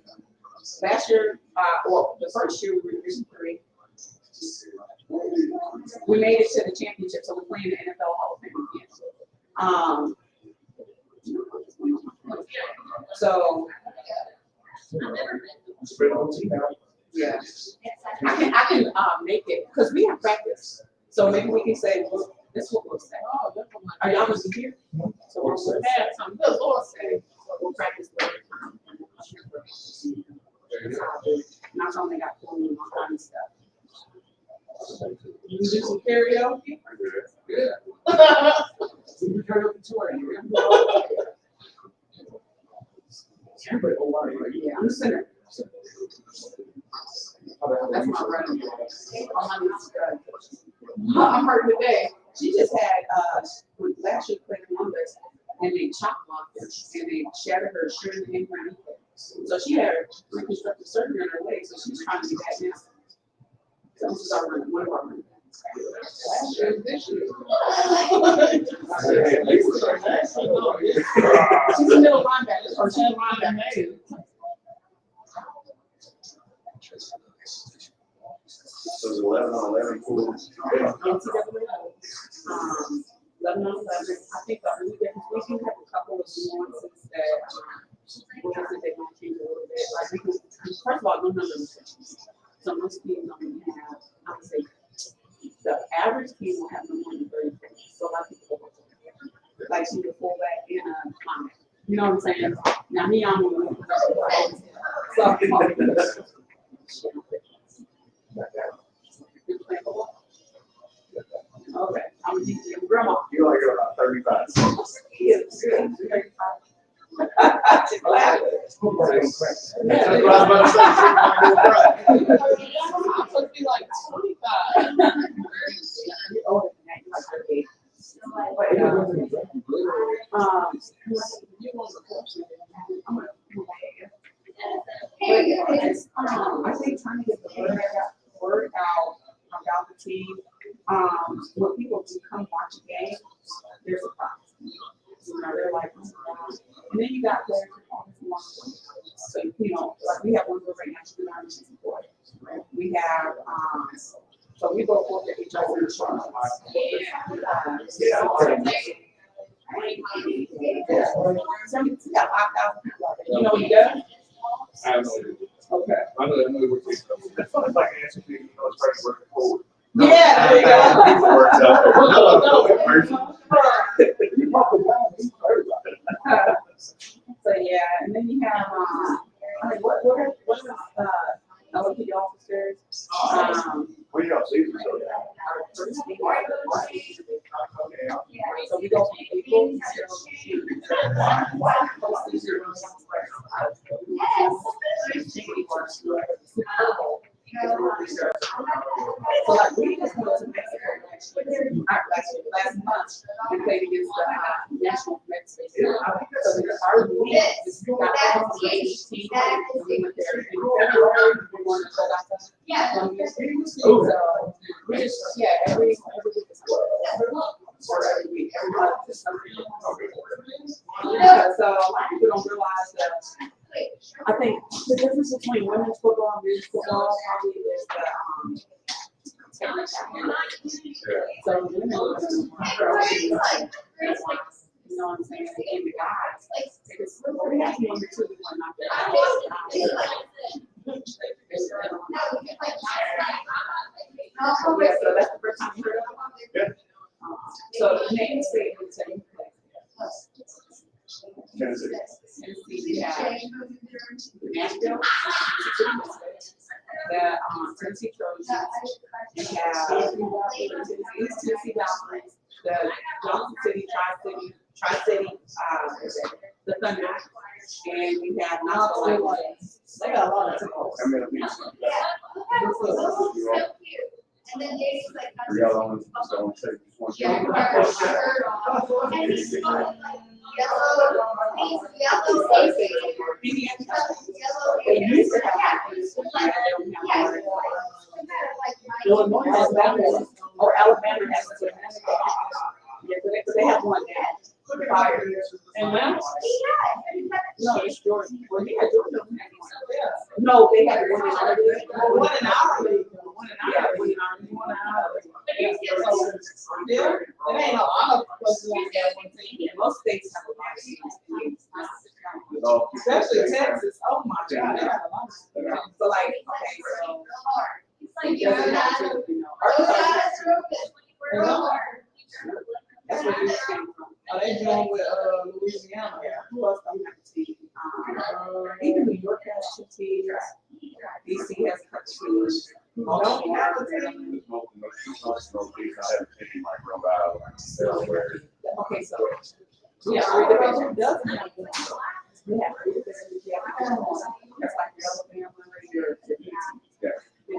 last year, well, the first year we were Division 3. We made it to the championship, so we're playing the NFL Hall of Fame again. So yeah, I can make it because we have practice. So maybe we can say, well, this is what we'll say. Are y'all gonna be here? So we'll have some good Lord say. We'll practice later. Not only got food and all kind of stuff. You can do some karaoke? Yeah. We turn up the tour. Yeah, I'm the center. That's my running. I'm hurt today. She just had last year played Columbus and they chopped her and they shattered her sugar and her. So she had reconstructive surgery on her leg, so she's trying to get back now. So this is our run, one of our runs. Last year, this year. She's a middle linebacker, or she's a linebacker too. So it's 11 on 11 pool. NCAA, 11 on 11. I think the only difference, we can have a couple of nuances that we'll have to take on change a little bit. Like, because, first of all, no number restrictions. So most teams only have, I would say, the average team will have no more than 30 players. So a lot of people go like she's a fullback and a linebacker. You know what I'm saying? Now me, I'm a so okay, I'm a teacher. Grandma. You like about 35. Yes, good. 35. She's glad. That's what I was about to say. I'm supposed to be like 25. You're older than that. You're like 38. But, you want the question? I'm gonna I think trying to get the word out about the team. When people do come watch a game, they're surprised. You know, they're like, oh my God. And then you got players who always want to. So, you know, like we have one girl right now, she's doing our mission support. We have, so we go forth to each other in the short. You know, he does? I have no idea. Okay. I know we're taking them. That's not like an answer to, you know, it's trying to work forward. Yeah, there you go. It works out. So yeah, and then you have I mean, what is LP officers? What do y'all see? Our first thing. So we go from April so like we just went to Mexico last month and played against the national Mexico. So our league is got team. We went there in February. We won the so we just every week is or every week, every month is something. So a lot of people don't realize that. I think the difference between women's football and men's football probably is the so women, you know what I'm saying, and the guys, because we have one or two people not there. So that's the first time you heard of it. So the name state would say, Tennessee. Tennessee, we have Nashville, the Tennessee Trojans, we have East Tennessee Dolphins, the Johnson City, Tri-City, the Thunder, and we have Knoxville Lightning. They got a lot of teams. How many pieces? And then Dave's like, Are y'all on, so I'm saying, just one. yeah, with our shirt off. And he's like, yellow faces. They used to have like, Illinois has Alabama, or Alabama has to. Yeah, but they have one now. Fire. And now? No, it's Jordan. Well, he had Jordan. No, they had one in our league. One in our league. One in our league. One in our league. Yeah, it ain't no other person like that one team. Most states have a lot of teams. Especially Texas. Oh my God, they have a lot of teams. So like, okay, so. It's like, you know, That's where you came from. Are they joined with Louisiana? Yeah. Who else don't have a team? Even New York has two teams. DC has a team. Don't have a team. Okay, so. Yeah, our division doesn't have one. We have three divisions. We have one. That's like Alabama, your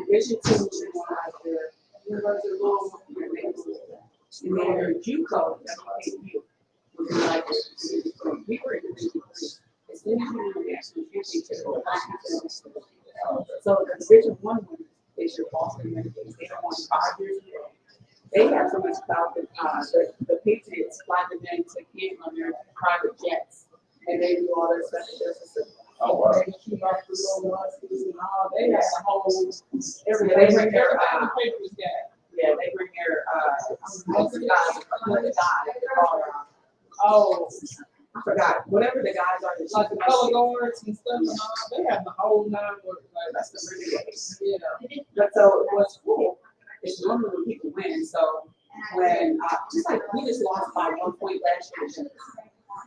division two, like your University of Louisville, your Navy. And then your JUCO, that's what they do. Would be like, we were in division three. It's then you actually championship. So the division one winner is your Boston Renegades. They have won 5 years ago. They have so much clout that the Patriots fly them in to Canton on their private jets. And they do all their special justice. Oh, wow. They keep up the little muskies and all. They have the whole, They bring their, papers guy. yeah, they bring their, Oh, I forgot, whatever the guys are. like the color guards and stuff and all. They have the whole nine words. Like, That's the Renegades. yeah. But so what's cool is normally when people win, so when, just like we just lost by 1 point last year.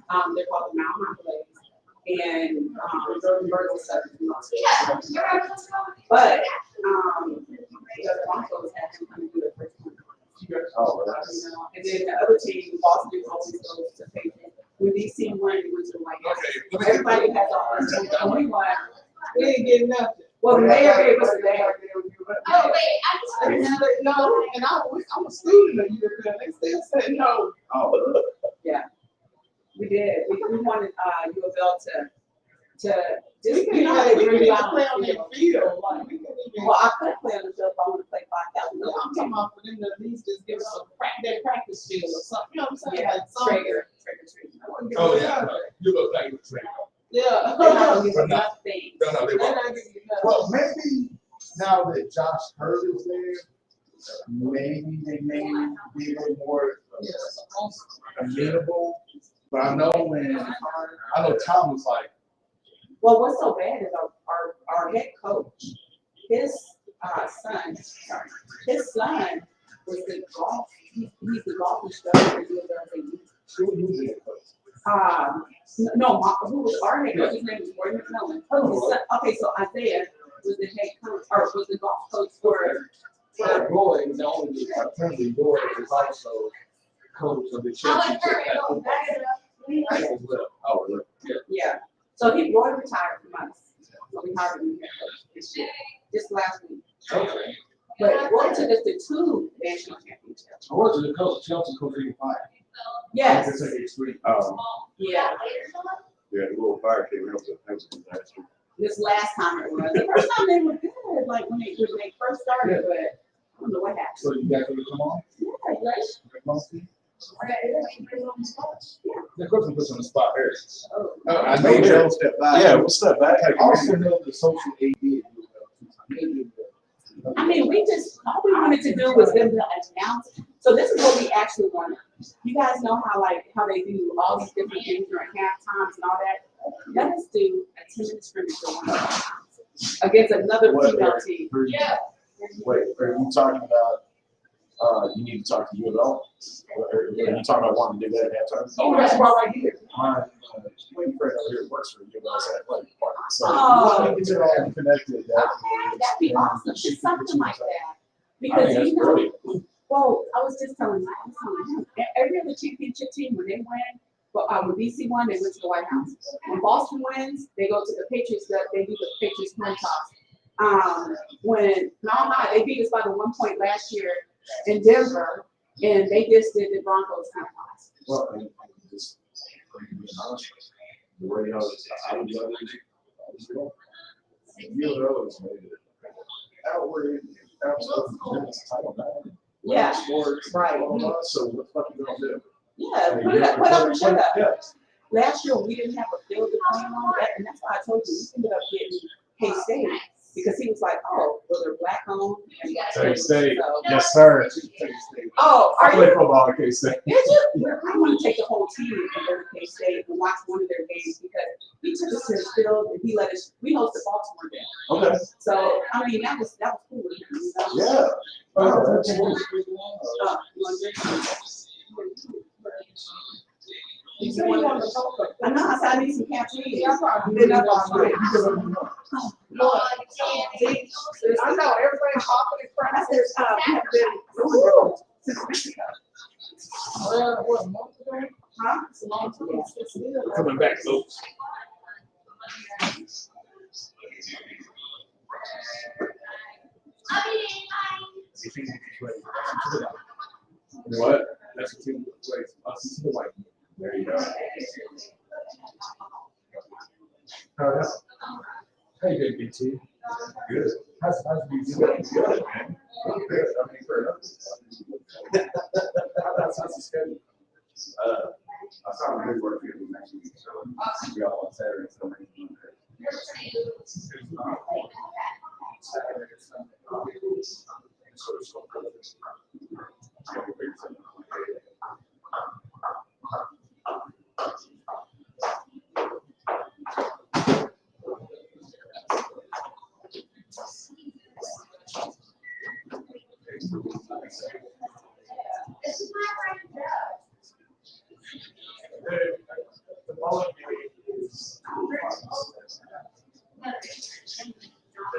They're called the Mount Blaze. And, Virgil Southern. But, the Broncos actually come and do it first one. Oh, well, And then the other team, Boston, always goes to Patriots. When DC won, it went to like, everybody has all their teams. And we won. We didn't get nothing. Well, the mayor gave us the day. Oh, wait, I just. No, and I'm a student of you, they still say no. oh, Yeah. We did. We wanted, U of L to We just, couldn't you know, how they even bring play you on out. their field, like, we couldn't even. Well, I could play on the field if I want to play 5,000. I'm talking about for them to at least just give us their practice field or something, you know what I'm saying? Yeah, Like something. Traeger. Oh, yeah, you look like you're trained. Yeah. They're not gonna give us But no. nothing. No, they They're won't. not giving you nothing. Well, maybe now that Josh Hurd is there, maybe they may be a little more amenable. But I know Tom was like, Well, what's so bad is our head coach, his son was the golf, he's the golf instructor at UW. who was it? No, who was our head coach? His name was Roy McMillan. Okay, so Isaiah was the head coach, or was the golf coach for Roy is the only apparently Roy is also coach of the championship at football. As well. Oh, really? Yeah. yeah. So Roy retired from us. So we hired him head coach this year, just last week. Okay. But Roy took us to 2 national championships. I was the coach, Chelsea coach 85. Yes. Yeah. yeah, the little fire came out of the disaster. This last time it was. The first time they were good, like when they first started, but I don't know what happened. So you guys gonna come on? Yeah, right. The coach will put you on the spot here. Oh. I know Joe stepped back. Yeah, we'll step back. I also know the social AD. I mean, all we wanted to do was them to announce. So this is what we actually wanted. You guys know how they do all these different things during half times and all that. Let us do a 10-minute scrimmage against another female team. Yeah. Wait, are you talking about You need to talk to U of L. Or you talking about wanting to do that at halftime? Oh, that's why right here. My friend over here works for U of L's athletic department, so Oh. we're all connected. Okay, that'd be awesome, just something like that. I Because think that's you know, brilliant. well, I was just telling him, every other championship team, when they win, but when BC won, they went to the White House. When Boston wins, they go to the Patriots, they do the Patriots win toss. When Mile High, they beat us by the 1 point last year in Denver, and they just did the Broncos win toss. Well, and just being honest, the way I was, I would love to. U of L has made it outward, absolutely, Title IX. Yeah, Sports, right. blah, blah, blah. So what the fuck you gonna do? Yeah, put up or shut up. Yeah. Last year, we didn't have a field to play on, and that's why I told you, we ended up getting K-State, because he was like, oh, well, they're black owned. and black K-State. so- Yes, sir. Oh, I are play you? football at K-State. Did you? I want to take the whole team and go to K-State and watch one of their games, because he took us to his field and he let us, we hosted Baltimore there. Okay. So, I mean, that was cool with him, you know? Yeah. Oh, that's cool. You want to drink? You said you wanted to talk about. I know, I said I need some caffeine. Yeah, I probably Then did I that thought, too. Lord, I know, everything popping and I cracking. said, we have been wonderful since Mexico. Well, what, a month ago? Huh? It's a long time. It's good. Coming back, folks. What? That's the team that plays us to the white. There you go. Oh, yeah. How you doing, BT? Good. How's BT? Good, man. Good. I mean, fair enough. How's the schedule? I saw a good work here next week, so we all on Saturday, so maybe Saturday or Sunday. The bowling green is.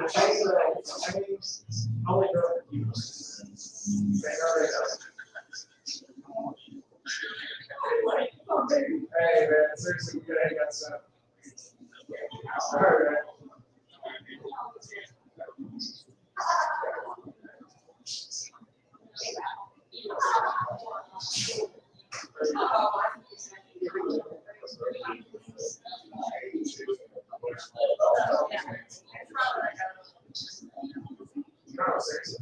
The chains only go to you. They already know. Hey man, seriously, we gotta hang out some. All right, man. No, seriously.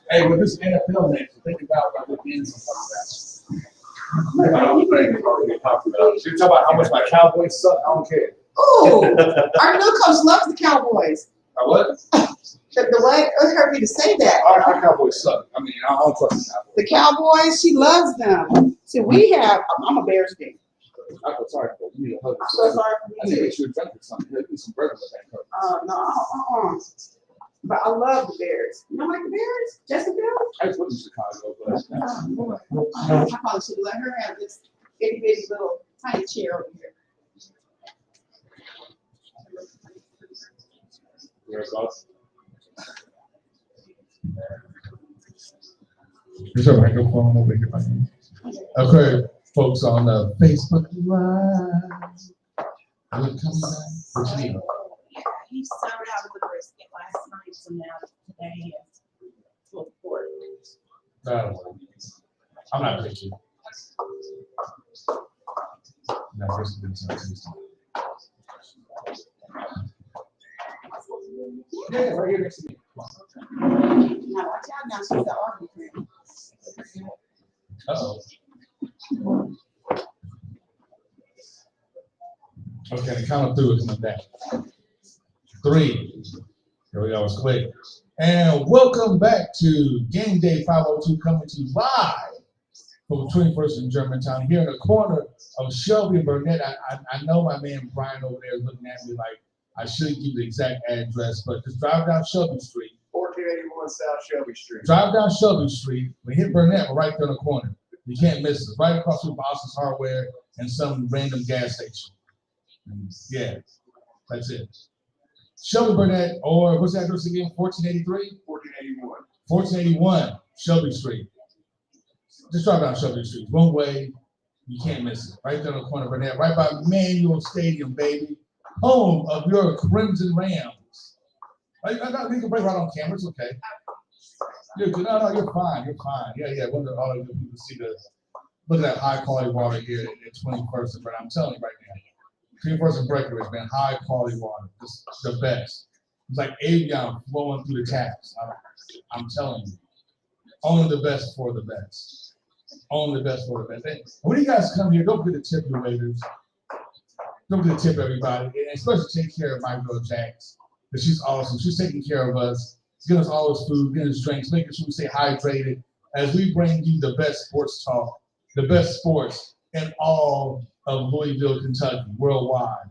Hey, with this NFL next, think about what we're getting from You're talking about how much my Cowboys suck. I don't care. Ooh, our new coach loves the Cowboys. What? The way it hurt me to say that. Our Cowboys suck. I mean, I don't trust the The Cowboys, she loves them. See, we have. I'm a Bears fan. I feel sorry for you. You need a hug. I'm so sorry I for think you. we should drink or something. Give me some burgers with that hug. No. But I love the Bears. You don't like the Bears? Just the Bears? I just went to Chicago, but Oh, boy. I probably should let her have this itty bitty little tiny chair over here. whereabouts? Is your microphone over here? Okay, folks on Facebook Live. We're coming back. What you need? He served out of the brisket last night, so now today is full court. I'm not picky. No, this is good stuff. Yeah, right here next to me. Now watch out now, she's the argument. Uh-oh. Okay, the count of three is coming back. 3. Here we go, it's quick. And welcome back to Game Day 502, coming to you live from 21st in Germantowm, here in the corner of Shelby and Burnett. I know my man Brian over there is looking at me like I should give the exact address, but just drive down Shelby Street. 1481 South Shelby Street. Drive down Shelby Street. We hit Burnett, we're right there in the corner. You can't miss us. Right across from Boston's Hardware and some random gas station. Yeah, that's it. Shelby Burnett, or what's the address again? 1483? 1481. 1481 Shelby Street. Just drive down Shelby Street. One way, you can't miss it. Right there in the corner of Burnett, right by Manual Stadium, baby. Home of your Crimson Rams. We can break right on camera, it's okay. You're good. No, you're fine. You're fine. Yeah. Wonder all the good people see look at that high quality water here at 21st. But I'm telling you right now, 21st and Breckenridge, man, high quality water. Just the best. It's like Avion flowing through the taps. I'm telling you. Only the best for the best. Only the best for the best. And when you guys come here, don't forget to tip your waiters. Don't forget to tip everybody. And especially take care of my girl Jax. Because she's awesome. She's taking care of us. Giving us all this food, giving us drinks, making sure we stay hydrated as we bring you the best sports talk, the best sports in all of Louisville, Kentucky, worldwide.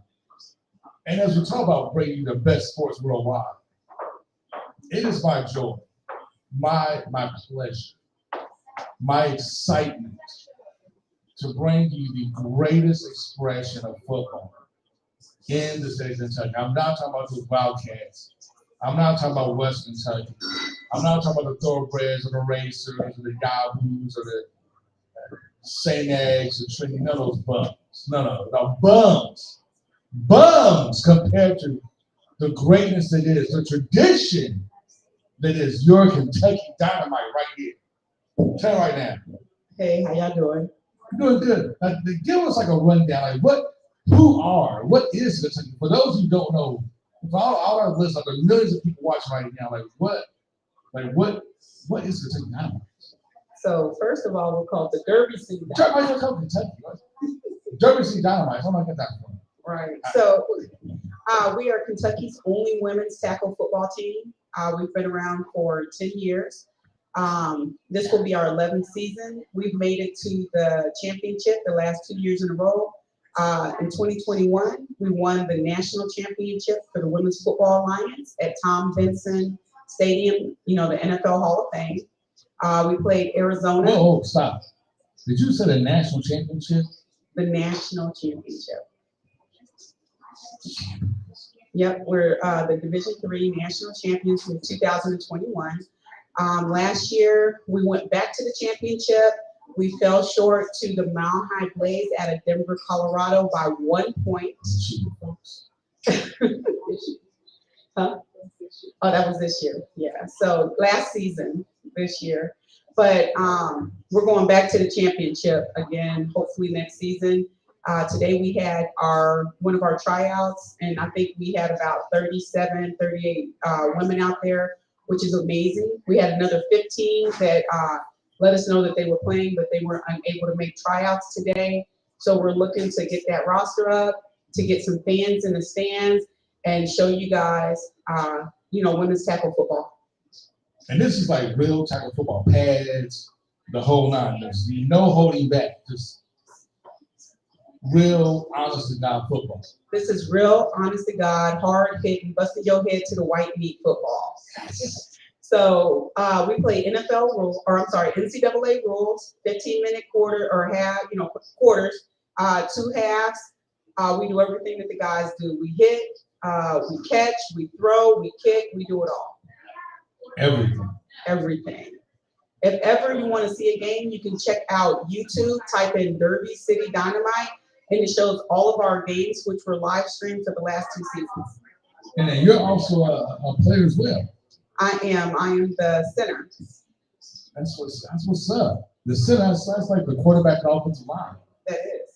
And as we talk about bringing you the best sports worldwide, it is my joy, my pleasure, my excitement to bring you the greatest expression of football in the state of Kentucky. I'm not talking about the Wildcats. I'm not talking about West Kentucky. I'm not talking about the Thoroughbreds or the Racers or the Yahoos or St. Eggs, and Trinity, none of those bums. No, bums. Bums compared to the greatness that is, the tradition that is your Kentucky Dynamite right here. Tell right now. Hey, how y'all doing? Doing good. Now, give us like a rundown. Like what is Kentucky? For those who don't know, for all our listeners, like there are millions of people watching right now. What is Kentucky Dynamite? So first of all, we're called the Derby City Why you call Kentucky? Right? Derby City Dynamite. How am I get that from? Right. So we are Kentucky's only women's tackle football team. We've been around for 10 years. This will be our 11th season. We've made it to the championship the last 2 years in a row. In 2021, we won the national championship for the Women's Football Alliance at Tom Benson Stadium, the NFL Hall of Fame. We played Arizona. Whoa, stop. Did you say the national championship? The national championship. Yep, we're the Division III national champions in 2021. Last year, we went back to the championship. We fell short to the Mile High Blaze out of Denver, Colorado by 1 point. Huh? Oh, that was this year. Yeah. So last season, this year. But we're going back to the championship again, hopefully next season. Today we had one of our tryouts, and I think we had about 37, 38 women out there, which is amazing. We had another 15 that let us know that they were playing, but they were unable to make tryouts today. So we're looking to get that roster up, to get some fans in the stands, and show you guys, women's tackle football. And this is like real tackle football, pads, the whole nine. There's no holding back. Just real, honest to God football. This is real, honest to God, hard hitting, busting your head to the white meat football. So we play NCAA rules, 15-minute quarter or half, quarters, 2 halves. We do everything that the guys do. We hit, we catch, we throw, we kick, we do it all. Everything. If ever you want to see a game, you can check out YouTube, type in Derby City Dynamite, and it shows all of our games, which were live streamed for the last 2 seasons. And then you're also a player as well. I am the center. That's what's up. The center, that's like the quarterback and offensive line. That is.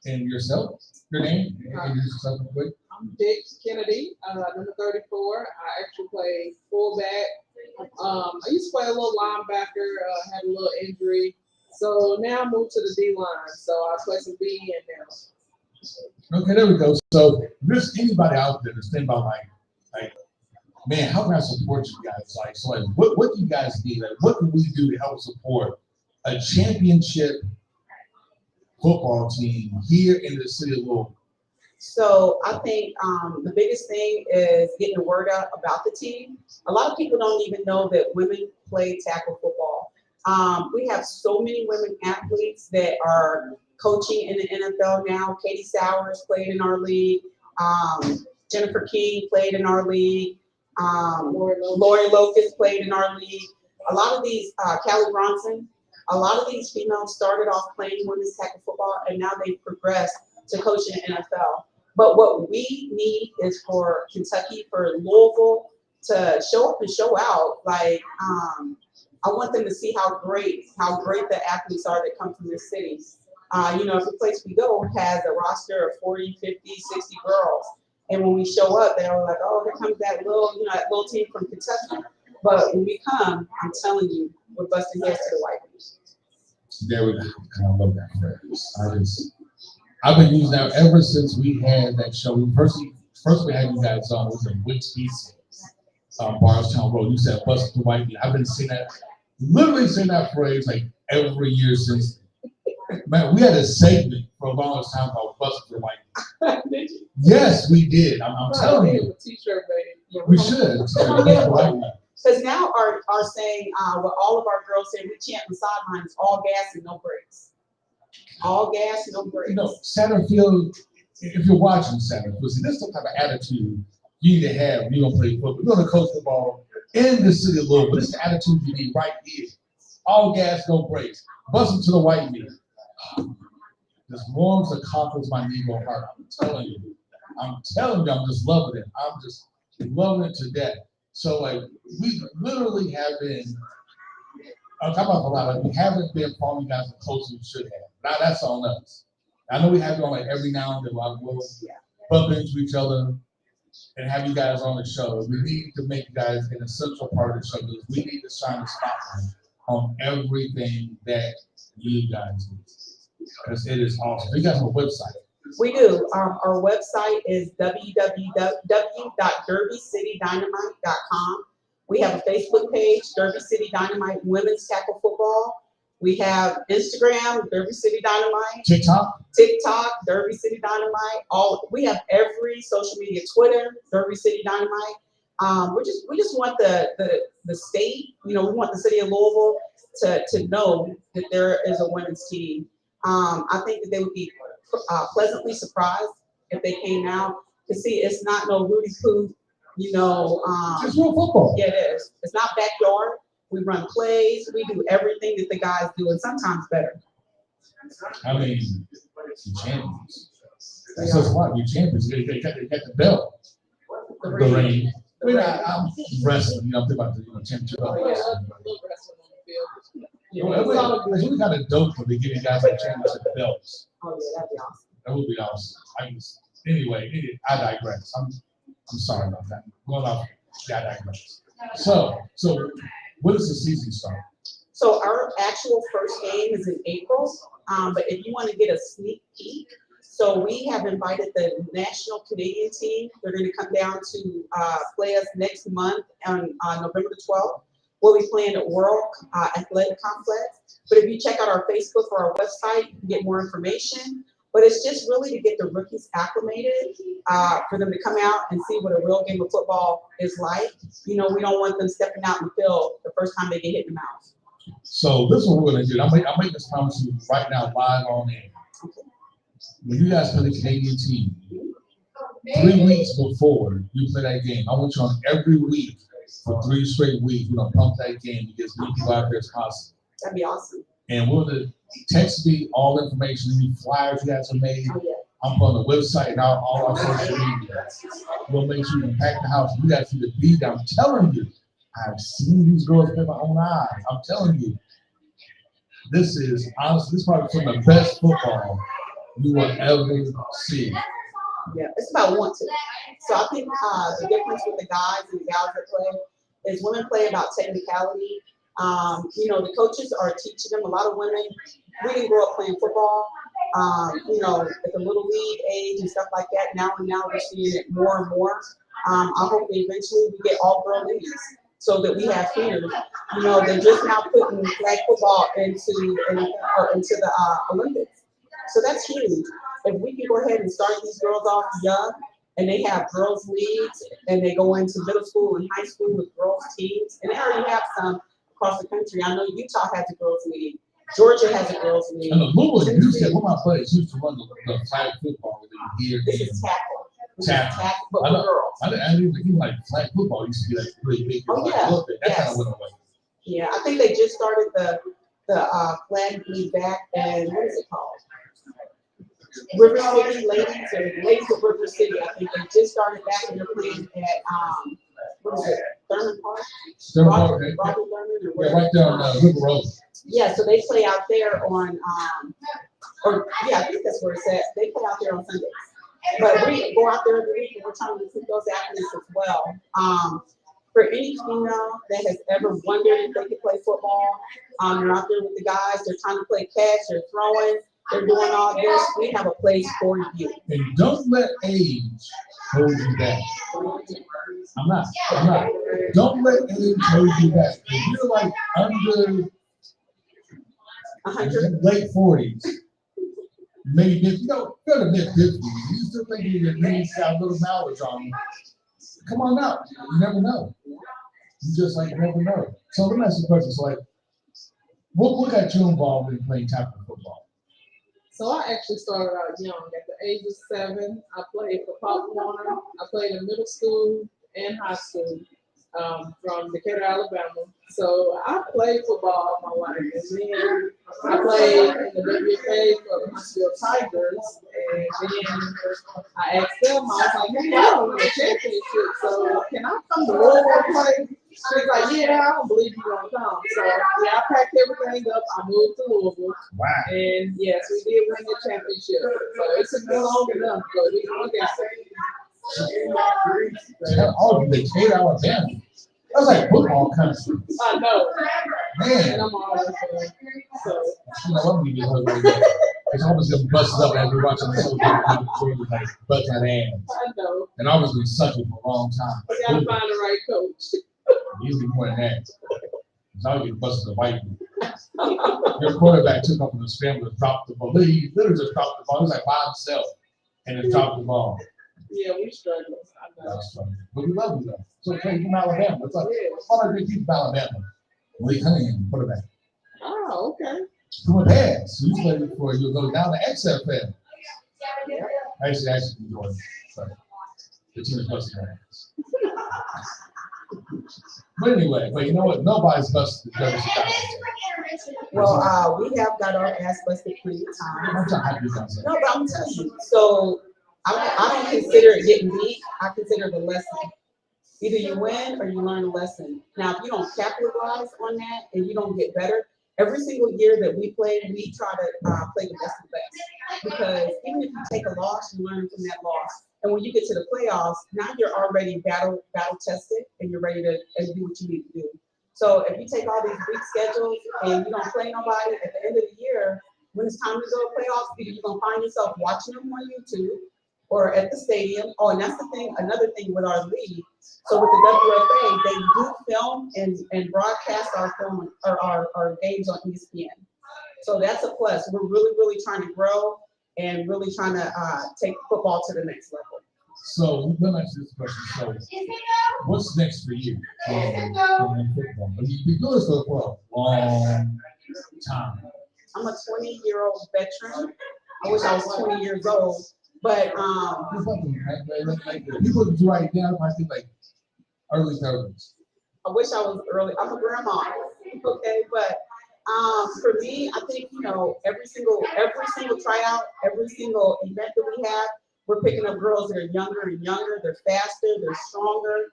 And yourself? Your name? Introduce yourself real quick. I'm Dick Kennedy, number 34. I actually play fullback. I used to play a little linebacker, had a little injury. So now I moved to the D line. So I play some D now. Okay, there we go. So if there's anybody out there that's thinking about like, man, how can I support you guys? What do you guys need? Like, what can we do to help support a championship football team here in the city of Louisville? So I think the biggest thing is getting the word out about the team. A lot of people don't even know that women play tackle football. We have so many women athletes that are coaching in the NFL now. Katie Sowers played in our league. Jennifer King played in our league. Lori Locust played in our league. A lot of these, Callie Bronson, a lot of these females started off playing women's tackle football, and now they've progressed to coaching in the NFL. But what we need is for Kentucky, for Louisville to show up and show out. Like, I want them to see how great the athletes are that come from this city. If the place we go has a roster of 40, 50, 60 girls, and when we show up, they're like, oh, here comes that little team from Kentucky. But when we come, I'm telling you, we're busting heads to the white people. There we go. I love that phrase. I've been using that ever since we had that show. First we had you guys on. It was in Wicks Beach, Bardstown Road. You said busting the white people. I've been literally saying that phrase like every year since. Man, we had a segment for a long time called busting the white people. Did you? Yes, we did. I'm telling you. T-shirt, baby. Yeah, We should. Because now our saying, what all of our girls say, we chant on the sidelines, all gas and no brakes. All gas, no brakes. Satterfield, if you're watching Satterfield, see, this is the type of attitude you need to have when you're going to play football. You're going to coach football in the city of Louisville. This is the attitude you need right here. All gas, no brakes. Busting to the white meat. This warms the cockles my Negro heart. I'm telling you, I'm just loving it. I'm just loving it to death. So like, we literally have been, I'm talking about a lot, like we haven't been following you guys as close as we should have. Now that's on us. I know we have you on like every now and then, like we'll bump into each other and have you guys on the show. We need to make you guys an essential part of the show because we need to shine a spotlight on everything that you guys do. Because it is awesome. You guys have a website. We do. Our website is www.derbycitydynamite.com. We have a Facebook page, Derby City Dynamite Women's Tackle Football. We have Instagram, Derby City Dynamite. TikTok, Derby City Dynamite. We have every social media, Twitter, Derby City Dynamite. We just want the state, we want the city of Louisville to know that there is a women's team. I think that they would be pleasantly surprised if they came out to see it's not no Rudy Poo, It's real football. Yeah, it is. It's not backyard. We run plays. We do everything that the guys do, and sometimes better. I mean, you champions. That's just why you champions. They got the belt. The ring. I'm wrestling. I'm thinking about the championship. It's really kind of dope when they give you guys like championship belts. Oh yeah, that'd be awesome. That would be awesome. Anyway, I digress. I'm sorry about that. Going off. I digress. So when does the season start? So our actual first game is in April. But if you want to get a sneak peek, so we have invited the national Canadian team. They're going to come down to play us next month on November the 12th. We'll be playing at World Athletic Complex. But if you check out our Facebook or our website, you can get more information. But it's just really to get the rookies acclimated, for them to come out and see what a real game of football is like. We don't want them stepping out in the field the first time they get hit in the mouth. So this is what we're going to do. I'll make this promise to you right now, live on air. When you guys play the Canadian team, 3 weeks before you play that game, I want you on every week for 3 straight weeks. We're going to pump that game to get as many people out there as possible. That'd be awesome. And we're going to text me all the information, any flyers you guys have made. Oh, yeah. I'm on the website and all our social media. We'll make sure you pack the house. You guys see the beat. I'm telling you, I've seen these girls with my own eyes. I'm telling you, this is probably some of the best football you will ever see. Yeah, it's about want to. So I think the difference with the guys and the gals that play is women play about technicality. The coaches are teaching them. A lot of women, we didn't grow up playing football. At the little league age and stuff like that. Now we're seeing it more and more. I hope that eventually we get all girl leagues so that we have feeders. They're just now putting flag football into the Olympics. So that's huge. If we can go ahead and start these girls off young, and they have girls leagues, and they go into middle school and high school with girls teams, and they already have some across the country. I know Utah has a girls league. Georgia has a girls league. And the Louisville used to, one of my players used to run the flag football league here. This is tackle. Tackle. But with girls. I didn't even like flag football used to be like really big. Oh, yeah. That kind of went away. Yeah, I think they just started the flag league back, and what is it called? River City Ladies, or Ladies of River City. I think they just started back, and they're playing at what is it, Thurman Park? Robert Thurman, or yeah, right there on River Road. Yeah, so they play out there on I think that's where it's at. They play out there on Sundays. But we go out there every week, and we're trying to recruit those athletes as well. For any female that has ever wondered if they could play football, they're out there with the guys, they're trying to play catch, they're throwing, they're doing all this. We have a place for you. And don't let age hold you back. I'm not. Don't let age hold you back. If you're like under 100. late 40s, maybe you're the mid 50s, you still think your knees got a little knowledge on you. Come on out. You never know. You just never know. So let me ask you a question. So what got you involved in playing tackle football? So I actually started out young. At the age of 7, I played for Pop Warner. I played in middle school and high school. from Decatur, Alabama. So I played football all my life, and then I played in the WFA for the Huntsville Tigers, and then I asked them, I was like, hey, I don't win a championship, so can I come to Louisville and play? She was like, yeah, I don't believe you're gonna come. So yeah, I packed everything up. I moved to Louisville, and yes, we did win the championship. So it took me long enough, but we got it. Oh, Decatur, Alabama. That's like football country. I know. Man. And I'm always there. So You know, I'm gonna be hurt right now. It's almost getting busted up as we're watching the show. Like, busting that ass. I know. And I was been sucking for a long time. We gotta find the right coach. Usually more than that. Because I was getting busted the white people. Your quarterback took up on the scramble and dropped the ball. He literally just dropped the ball. He was like by himself and then dropped the ball. Yeah, we struggle. I know. But we love you though. So okay, you from Alabama. It's like, why don't they keep Alabama? Lee Cunningham, quarterback. Oh, okay. From a pass. You played before you go down to XFL. Actually, Jordan. Sorry. The team is busting their ass. But anyway, but you know what? Nobody's busted the Jersey Chicago. Well, we have got our ass busted plenty of times. I'm trying to help you guys. No, but I'm telling you. So I don't consider it getting beat. I consider the lesson. Either you win or you learn a lesson. Now, if you don't capitalize on that and you don't get better, every single year that we play, we try to play the best of the best. Because even if you take a loss, you learn from that loss. And when you get to the playoffs, now you're already battle tested and you're ready to do what you need to do. So if you take all these weak schedules and you don't play nobody at the end of the year, when it's time to go to playoffs, either you're gonna find yourself watching them on YouTube or at the stadium. Oh, and that's the thing, another thing with our league. So with the WFA, they do film and broadcast our film or our games on ESPN. So that's a plus. We're really, really trying to grow and really trying to take football to the next level. So let me ask you this question. So what's next for you in football? You've been doing this for a long time. I'm a 20-year-old veteran. I wish I was 20 years old, but people do right now, I think like early 30s. I wish I was early. I'm a grandma, okay, but for me, I think every single tryout, every single event that we have, we're picking up girls that are younger and younger. They're faster, they're stronger.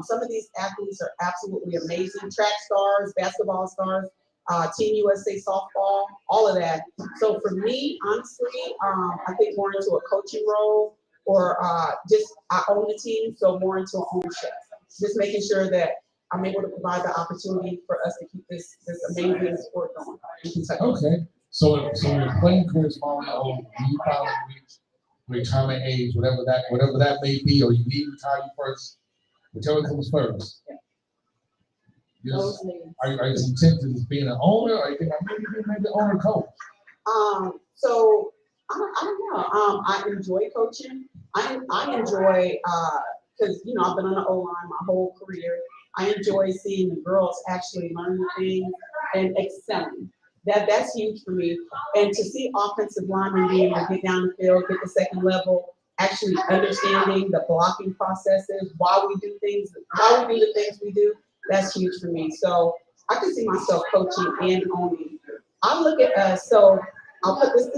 Some of these athletes are absolutely amazing. Track stars, basketball stars, Team USA softball, all of that. So for me, honestly, I think more into a coaching role or just I own the team, so more into ownership. Just making sure that I'm able to provide the opportunity for us to keep this amazing sport going in Kentucky. Okay. So your playing career is falling old. You finally reach retirement age, whatever that may be, or you need to retire first, whichever comes first. Yeah. Are you content to just being an owner, or you think maybe the owner coach? So I don't know. I enjoy coaching. I enjoy because I've been on the O-line my whole career. I enjoy seeing the girls actually learn the things and excelling. That's huge for me. And to see offensive linemen being able to get down the field, get the second level, actually understanding the blocking processes, why we do the things we do, that's huge for me. So I can see myself coaching and owning. I look at so I'll put this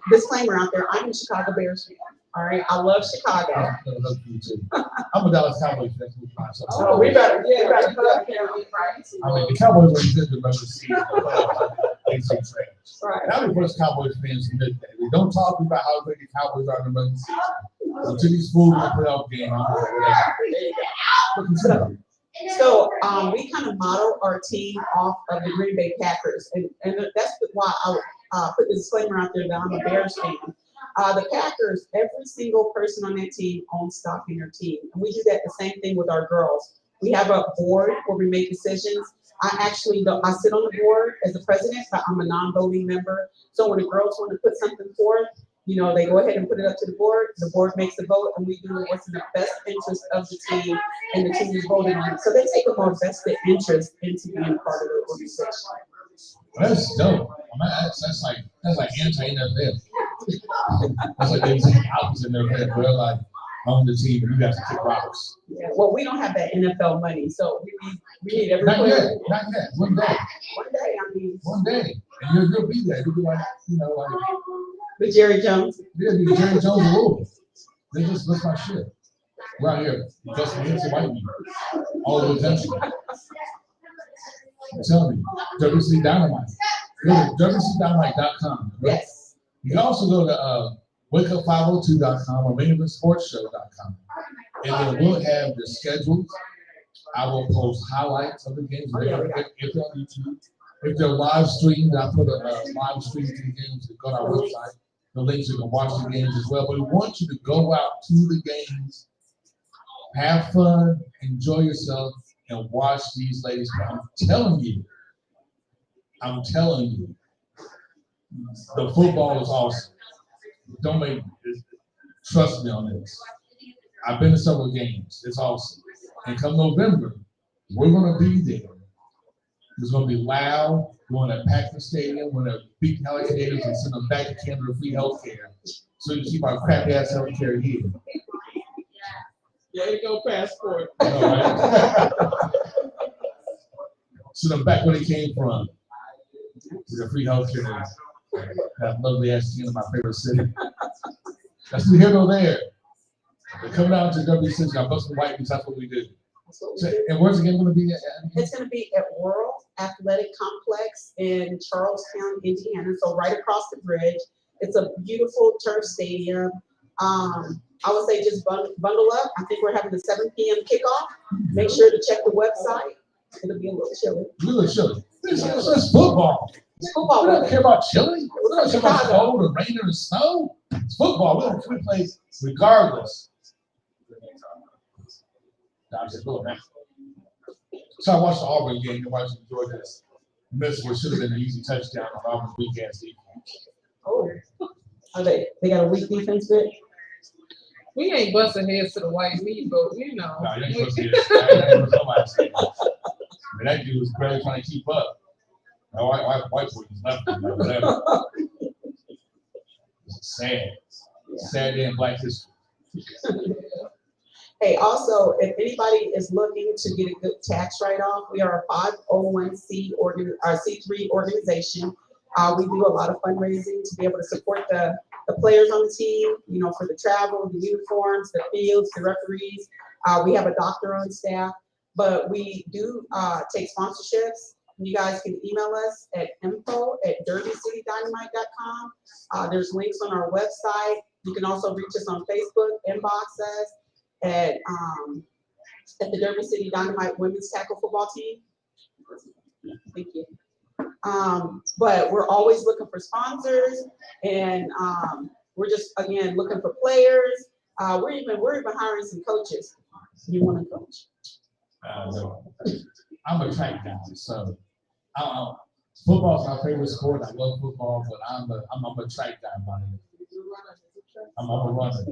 disclaimer out there. I'm a Chicago Bears fan. All right, I love Chicago. I'm a Dallas Cowboys fan. Oh, we better. I mean, the Cowboys were good the regular season. Right. And I'm the first Cowboys fans to admit that. We don't talk about how great the Cowboys are in the regular season. Until these fools in the playoff game, I'm like, whatever. So we kind of model our team off of the Green Bay Packers, and that's why I put the disclaimer out there that I'm a Bears fan. The Packers, every single person on that team owns stock in their team, and we do that the same thing with our girls. We have a board where we make decisions. I sit on the board as the president, but I'm a non-voting member. So when the girls want to put something forth, they go ahead and put it up to the board makes a vote, and we do what's in the best interest of the team, and the team is voting on it. So they take a more vested interest into being part of the organization. That's dope. That's like anti-NFL. That's like they take out in their head. They're like, on the team, and you guys can kick rocks. Yeah, well, we don't have that NFL money, so we need every Not player. yet, not yet. One day, One day, I mean, one day, and you'll be there. You'll be like, like with Jerry Jones. yeah, be Jerry Jones of Louisville. They just that's my shit. Right here, just against the white people, all the attention. I'm telling you, WC Dynamite. Go to WCDynamite.com. Right? Yes. You can also go to wakeup502.com or maineventsportshow.com. And then we'll have the schedules. I will post highlights of the games. Oh, yeah, If they're on YouTube. If they're live streamed, I put a live stream to the games to go to our website. The links you can watch the games as well. But we want you to go out to the games, have fun, enjoy yourself, and watch these ladies. I'm telling you, the football is awesome. Trust me on this. I've been to several games. It's awesome. And come November, we're going to be there. It's going to be loud. We're going to pack the stadium. We're going to beat the alligators and send them back to Canada for free health care. So we can keep our crappy ass health care here. There you go, passport. All right? Send them back where they came from. To the free health care. That lovely ass in my favorite city. That's neither here nor there. They're coming out to W6. I bust the white because that's what we do. And where's the game going to be at? It's going to be at World Athletic Complex in Charlestown, Indiana. So right across the bridge. It's a beautiful turf stadium. I would say just bundle up. I think we're having the 7 p.m. kickoff. Make sure to check the website. It'll be a little chilly. A little chilly. It's football. It's football. We don't care about chilly. We don't care about cold or rain or snow. It's football. We play regardless. So I watched the Auburn game and watched Georgia's miss what should have been an easy touchdown on Auburn's weekend defense. Oh, are they got a weak defense, but We ain't busting heads to the white meat, but you know. No, you ain't supposed to see it. That dude was barely trying to keep up. That white boy was left him, like whatever. It's sad. Sad day in Black history. hey, also, if anybody is looking to get a good tax write-off, we are a 501c C3 organization. We do a lot of fundraising to be able to support the players on the team, for the travel, the uniforms, the fields, the referees. We have a doctor on staff, but we do take sponsorships. You guys can email us at info@derbycitydynamite.com. There's links on our website. You can also reach us on Facebook, inbox us at the Derby City Dynamite Women's Tackle Football Team. Thank you. But we're always looking for sponsors, and we're just again looking for players. We're even hiring some coaches. You want to coach? No. I'm a track guy, so football's my favorite sport. I love football, but I'm a track guy by it. I'm a runner.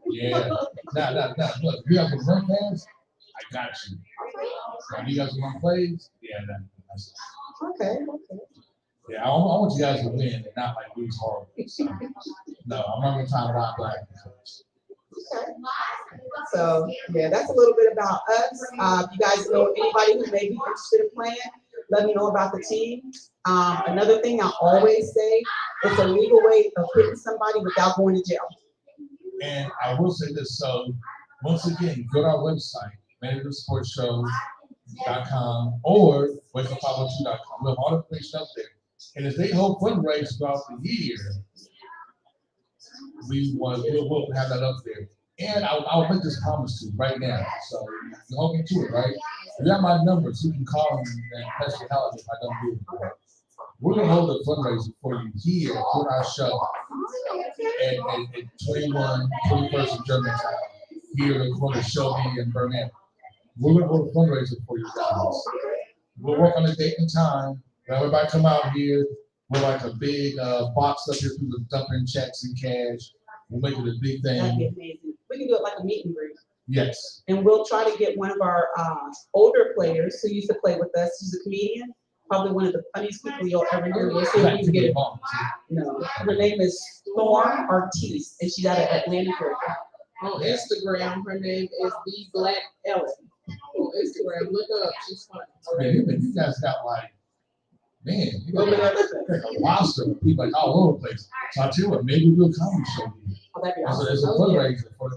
Yeah. Now, look, you guys want to run fast? I got you. Now, you guys want to run plays? Yeah, that's Okay. Yeah, I want you guys to win and not like lose horribly. So, no, I'm not gonna try to lie black. Okay. So yeah, that's a little bit about us. If you guys know anybody who may be interested in playing, let me know about the team. Another thing I always say, it's a legal way of hitting somebody without going to jail. And I will say this, so once again, go to our website, maineventsportshow.com or wakeup502.com. We'll have all the information up there. And if they hold fundraise throughout the year, we'll have that up there. And I'll make this promise to you right now. So you're hoping to it, right? You got my number, so you can call me and press your hell if I don't do it. We're gonna hold a fundraiser for you here for our show at 21st in Germantowm, here in the corner of Shelby and Burnett. We're gonna hold a fundraiser for you guys. We'll work on a date and time. Everybody come out here with like a big box up here, people dump in checks and cash. We'll make it a big thing. That'd be amazing. We can do it like a meet and greet. Yes. And we'll try to get one of our older players who used to play with us. She's a comedian, probably one of the funniest people you'll ever hear. We'll see if we can get it. No, her name is Thorn Ortiz, and she's out of Atlanta, Georgia. on Instagram. Her name is The Black Ellen. On Instagram, look her up. She's funny. Man, you guys got like, man, you got like a roster of people like all over the place. So I tell you what, maybe we'll do a comedy show. Oh, that'd be It's awesome. a, it's a fundraiser for.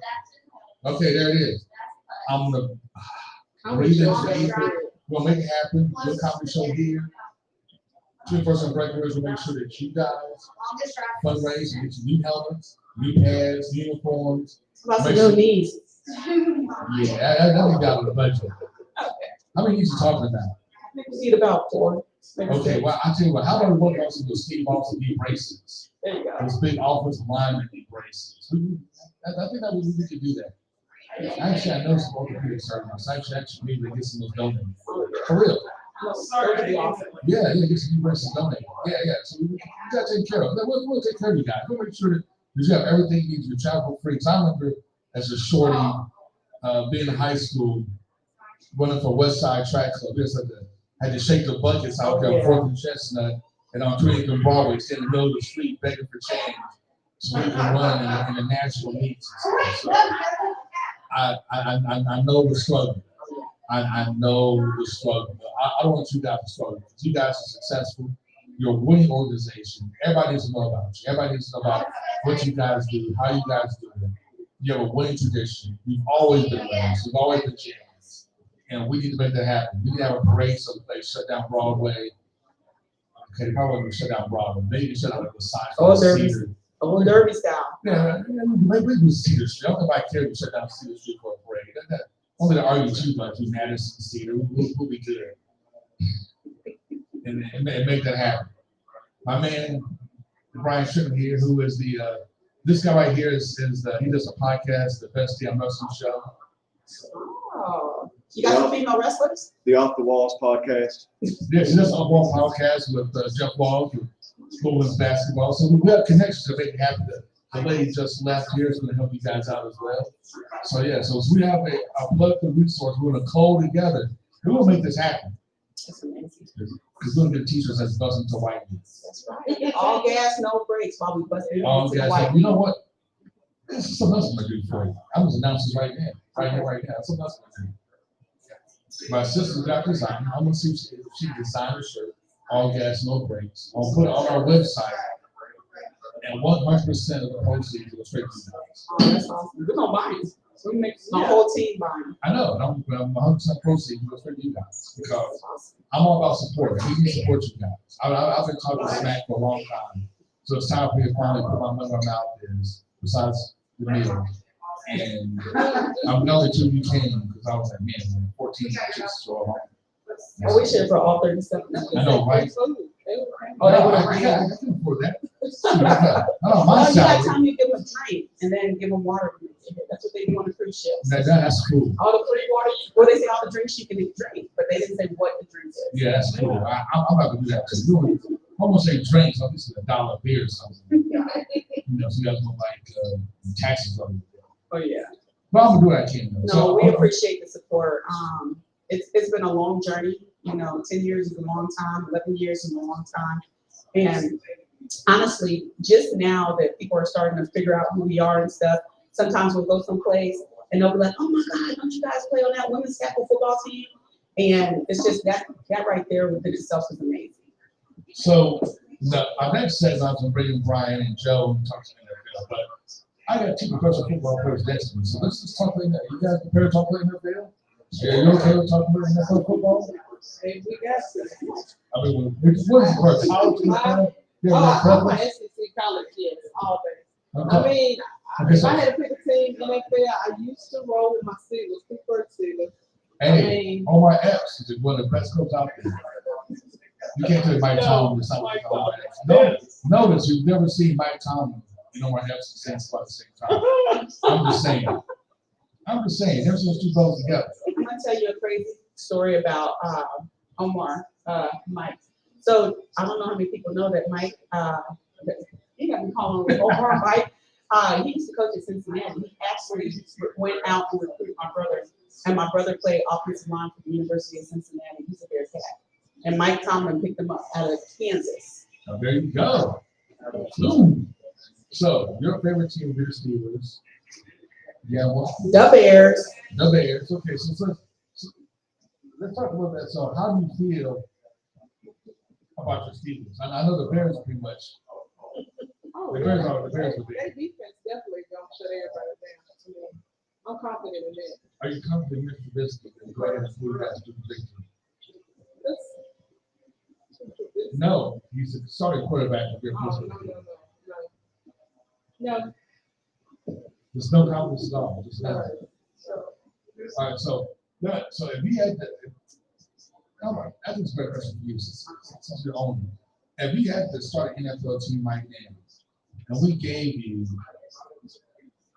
Okay, there it is. I'm gonna Comedy breathe show into sounds it. good. We'll make it happen. Do a comedy show here. 21st Breakers will make sure that you guys fundraise and get your new helmets, new pads, uniforms. About some Make new sure- needs. Yeah, I think got on the budget. How many needs you talking about? We need about 4. maybe Okay, 6. well, I tell you what, how about we work on some of those Steve Austin knee braces? There you go. Those big offensive lineman knee braces. I think that we could do that. Actually, I know some orthopedic surgeons. Actually, maybe they get some of those donated. For real. That would be awesome. Yeah, get some new braces donated. Yeah. So we gotta take care of it. We'll take care of you guys. We'll make sure that you have everything you need. You're travel free. 'Cause I remember as a shorty, being in high school, running for West Side Track Club. Had to shake the buckets out there on 4th and Chestnut and on 20th and Broadway, stay in the middle of the street begging for change so we can run in the national meets. And stuff. So I know the struggle. I know the struggle. I don't want you guys to struggle because you guys are successful. You're a winning organization. Everybody needs to know about you. Everybody needs to know about what you guys do, how you guys do it. You have a winning tradition. You've always been winners. You've always been champions. And we need to make that happen. We need to have a parade someplace, shut down Broadway. Okay, they probably won't shut down Broadway. Maybe shut down the sign for Cedar. Oh, Derby style. Yeah, maybe do Cedar Street. I don't know if I care to shut down Cedar Street for a parade. Only to argue too much with Madison Cedar. We'll be good. And make that happen. My man, Brian Strickland here, who is this guy right here is he does a podcast, the Best Damn Wrestling Show. Oh, you got some female wrestlers? The Off the Walls podcast. Yes, he does a whole podcast with Jeff Walls with women's basketball. So we have connections to make it happen. The lady just left here is going to help you guys out as well. So yeah, so we have a plethora of resources. We're going to call together. We will make this happen. That's amazing. Because we're going to get t-shirts that's busting to white meats. That's right. All gas, no brakes while we busting All to the guys, white. you know what? This is something else I'm going to do for you. I'm going to announce this right now. Right now. Something else I'm going to do. My sister's got design. I'm going to see if she can design a shirt. All gas, no brakes. I'll put it on our website. And 100% of the proceeds go straight to you guys. Oh, that's awesome. We're gonna buy it. We make my whole team buying. I know, and I'm 100% proceeds go straight to you guys because I'm all about support. I need to support you guys. I've been talking smack for a long time, so it's time for me to finally put my money where my mouth is. Besides the meal, and I'm glad that you came because I was like, man, 14 inches so long. I wish it for all 37. I know, right? Oh, they No, would I have can afford that. I don't Well, mind you got salary. time to give them a drink and then give them water. That's what they do on the cruise ships. That's cool. All the free water, well, they say all the drinks you can drink, but they didn't say what the drink is. Yeah, that's cool. I'm not gonna do that because you almost say drinks. I'm just $1 beer or something. You know, so you guys don't like taxes on it. Oh, yeah. But I'm gonna do what I can. Though. No, So, we appreciate the support. It's been a long journey. 10 years is a long time, 11 years is a long time. And honestly, just now that people are starting to figure out who we are and stuff, sometimes we'll go someplace and they'll be like, oh my God, don't you guys play on that women's tackle football team? And it's just that right there within itself is amazing. So our next segment, I was gonna bring in Brian and Joe and talk to them, but I got 2 professional football players next to me. So let's just talk about that. You guys prepared to talk about NFL? Yeah, you okay with talking about NFL football? Hey, we got this. I mean, what is it first? College NFL? You have a I'm a preference? SEC college, yes, all day. Okay. I mean, Okay, if so- I had to pick a team in NFL, I used to roll with my Steelers, Pittsburgh Steelers. Hey, Omar Epps is one of the best coaches out there. You can't tell Mike Tomlin is something like Omar Epps. No, notice you've never seen Mike Tomlin and Omar Epps the same spot at the same time. I'm just saying. Never seen those 2 brothers together. I'm gonna tell you a crazy story about Omar, Mike. So I don't know how many people know that Mike, he got me calling him Omar Mike. He used to coach at Cincinnati. He actually went out and recruited my brother, and my brother played offensive line for the University of Cincinnati. He's a Bearcat. And Mike Tomlin picked him up out of Kansas. Now, there you go. Boom. So, your favorite team, your Steelers. Yeah, well, The Bears. the Bears. Okay, so let's talk about that. So, how do you feel about your Steelers? I know the Bears are pretty much. Oh, The yeah. Bears are the Bears. Their defense definitely gonna shut everybody down. I mean, I'm confident in that. Are you confident in Mr. Trubisky and go ahead and move that to the victory? No, he's a starting quarterback of your Oh, Pittsburgh. no. There's no confidence at all. Just No. none. All right, so if he had come on, I think it's a better question for you since you're owner. If we had to start an NFL team right now, and we gave you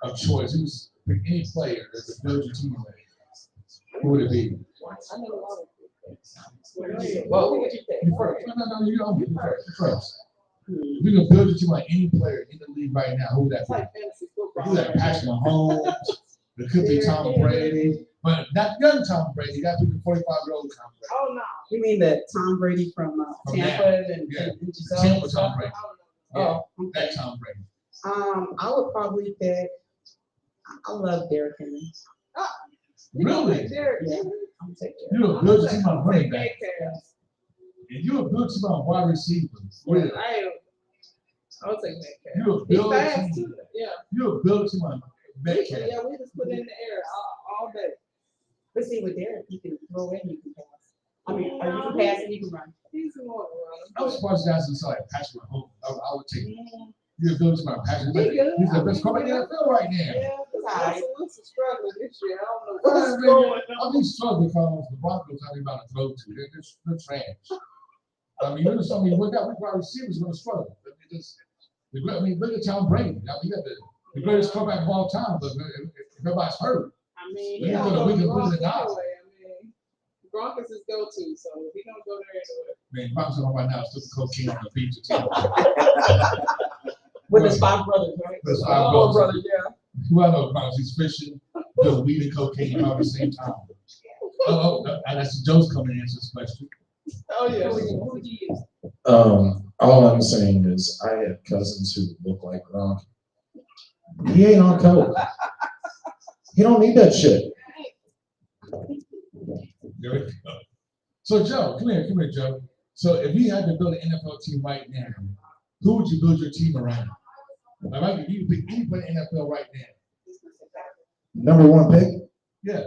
a choice, who's pick any player that would build your team around, who would it be? I know a lot of Well, what would you think? You first. No, you don't. You first. We can build your team like any player in the league right now. Who would that It's be? like fantasy football. Who that Patrick Mahomes? It could be Tom Brady, but not young Tom Brady. You got to be the 45-year-old Tom Brady. Oh, no. You mean the Tom Brady from From Tampa and Yeah. Giselle? Tampa Tom Brady. Oh, That Tom Brady. I would probably pick. I love Derrick Henry. Really? Yeah, I'm taking Derrick. You would build your team on running back, and you would build your team on wide receivers. Really? I'll take Metcalf. You would He's build your fast team. too. Yeah. You would build your team on Metcalf. Yeah, we just put it in the air all day. But see, with Derrick, you can throw and you can pass. I mean, or you can pass and you can run. He's more runner. I was surprised you guys didn't say like Patrick Mahomes. I would take. You would build your team on Patrick. He good. He's the best quarterback in the NFL right now. Yeah, Alright. Russell Wilson struggling this year. I don't know Well, what's I mean, going on. I mean, struggle because the Broncos have him about to throw to. They're trash. I mean, you know something. We got wide receivers going to struggle. I mean, look at Tom Brady. I mean, you got the greatest quarterback of all time, but if everybody's hurt, I mean, We he can don't put a- go we to can put Gronk it in the anyway. I mean, Gronk is his go-to, so he don't go there anyway. man, Broncos talking right now, still cocaine on the beach. Too. With his 5 brothers, right? His 5 Four brothers. yeah. Well, no, Broncos, he's fishing, doing weed and cocaine all at the same time. And that's Joe's coming to answer this question. Oh, yeah. Who would you use? All I'm saying is I have cousins who look like Gronk. He ain't on coke. He don't need that shit. There we go. So, Joe, come here, Joe. So, if you had to build an NFL team right now, who would you build your team around? Like, if you could pick any player in the NFL right now. Number 1 pick. Yeah.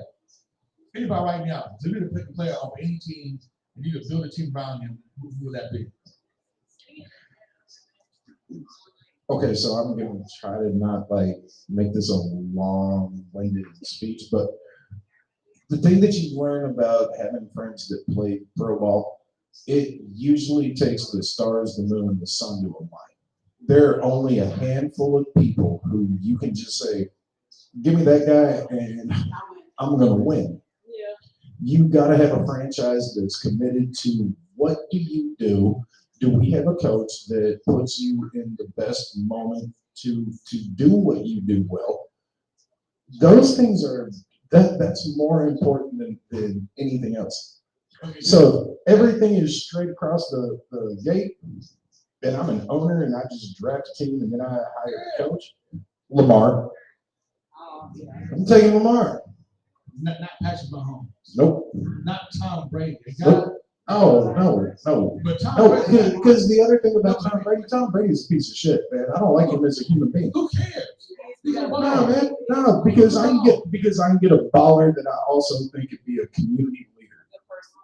Anybody right now. So, if you could pick a player off any team and you could build a team around him, who would that be? Okay, so I'm gonna try to not like make this a long-winded speech, but the thing that you learn about having friends that play pro ball, it usually takes the stars, the moon, and the sun to align. There are only a handful of people who you can just say, "Give me that guy, and I'm gonna win." Yeah. You gotta have a franchise that's committed to what do you do. Do we have a coach that puts you in the best moment to do what you do well? Those things are that's more important than anything else. So everything is straight across the gate, and I'm an owner and I just draft a team and then I hire a coach. Lamar. I'm taking Lamar. Not Patrick Mahomes. Nope. Not Tom Brady. Nope. Oh, no. But Tom No, Brady. because the other thing about Tom Brady is a piece of shit, man. I don't like him as a human being. Who cares? He's a No, ball. man, no, because I can get a baller that I also think could be a community leader.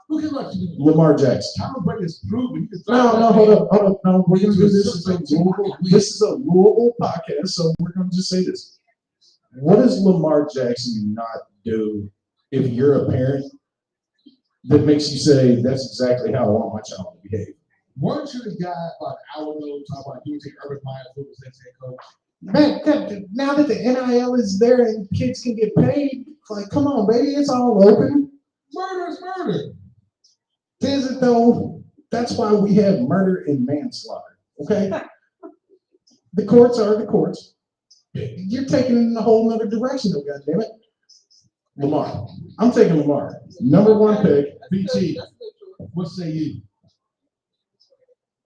Who cares about you? Lamar Jackson. Tom Brady is proven. No, hold up. No, we're gonna do this. This is a Louisville podcast, so we're gonna just say this. What does Lamar Jackson not do if you're a parent that makes you say that's exactly how I want my child to behave? Weren't you the guy about an hour ago talking about you would take Urban Meyer as head coach? Man, now that the NIL is there and kids can get paid, like, come on, baby, it's all open. Murder is murder. Is it though? That's why we have murder and manslaughter. Okay, the courts are the courts. You're taking it in a whole nother direction, though. Goddammit, Lamar. I'm taking Lamar. Number 1 pick. BT. What say you?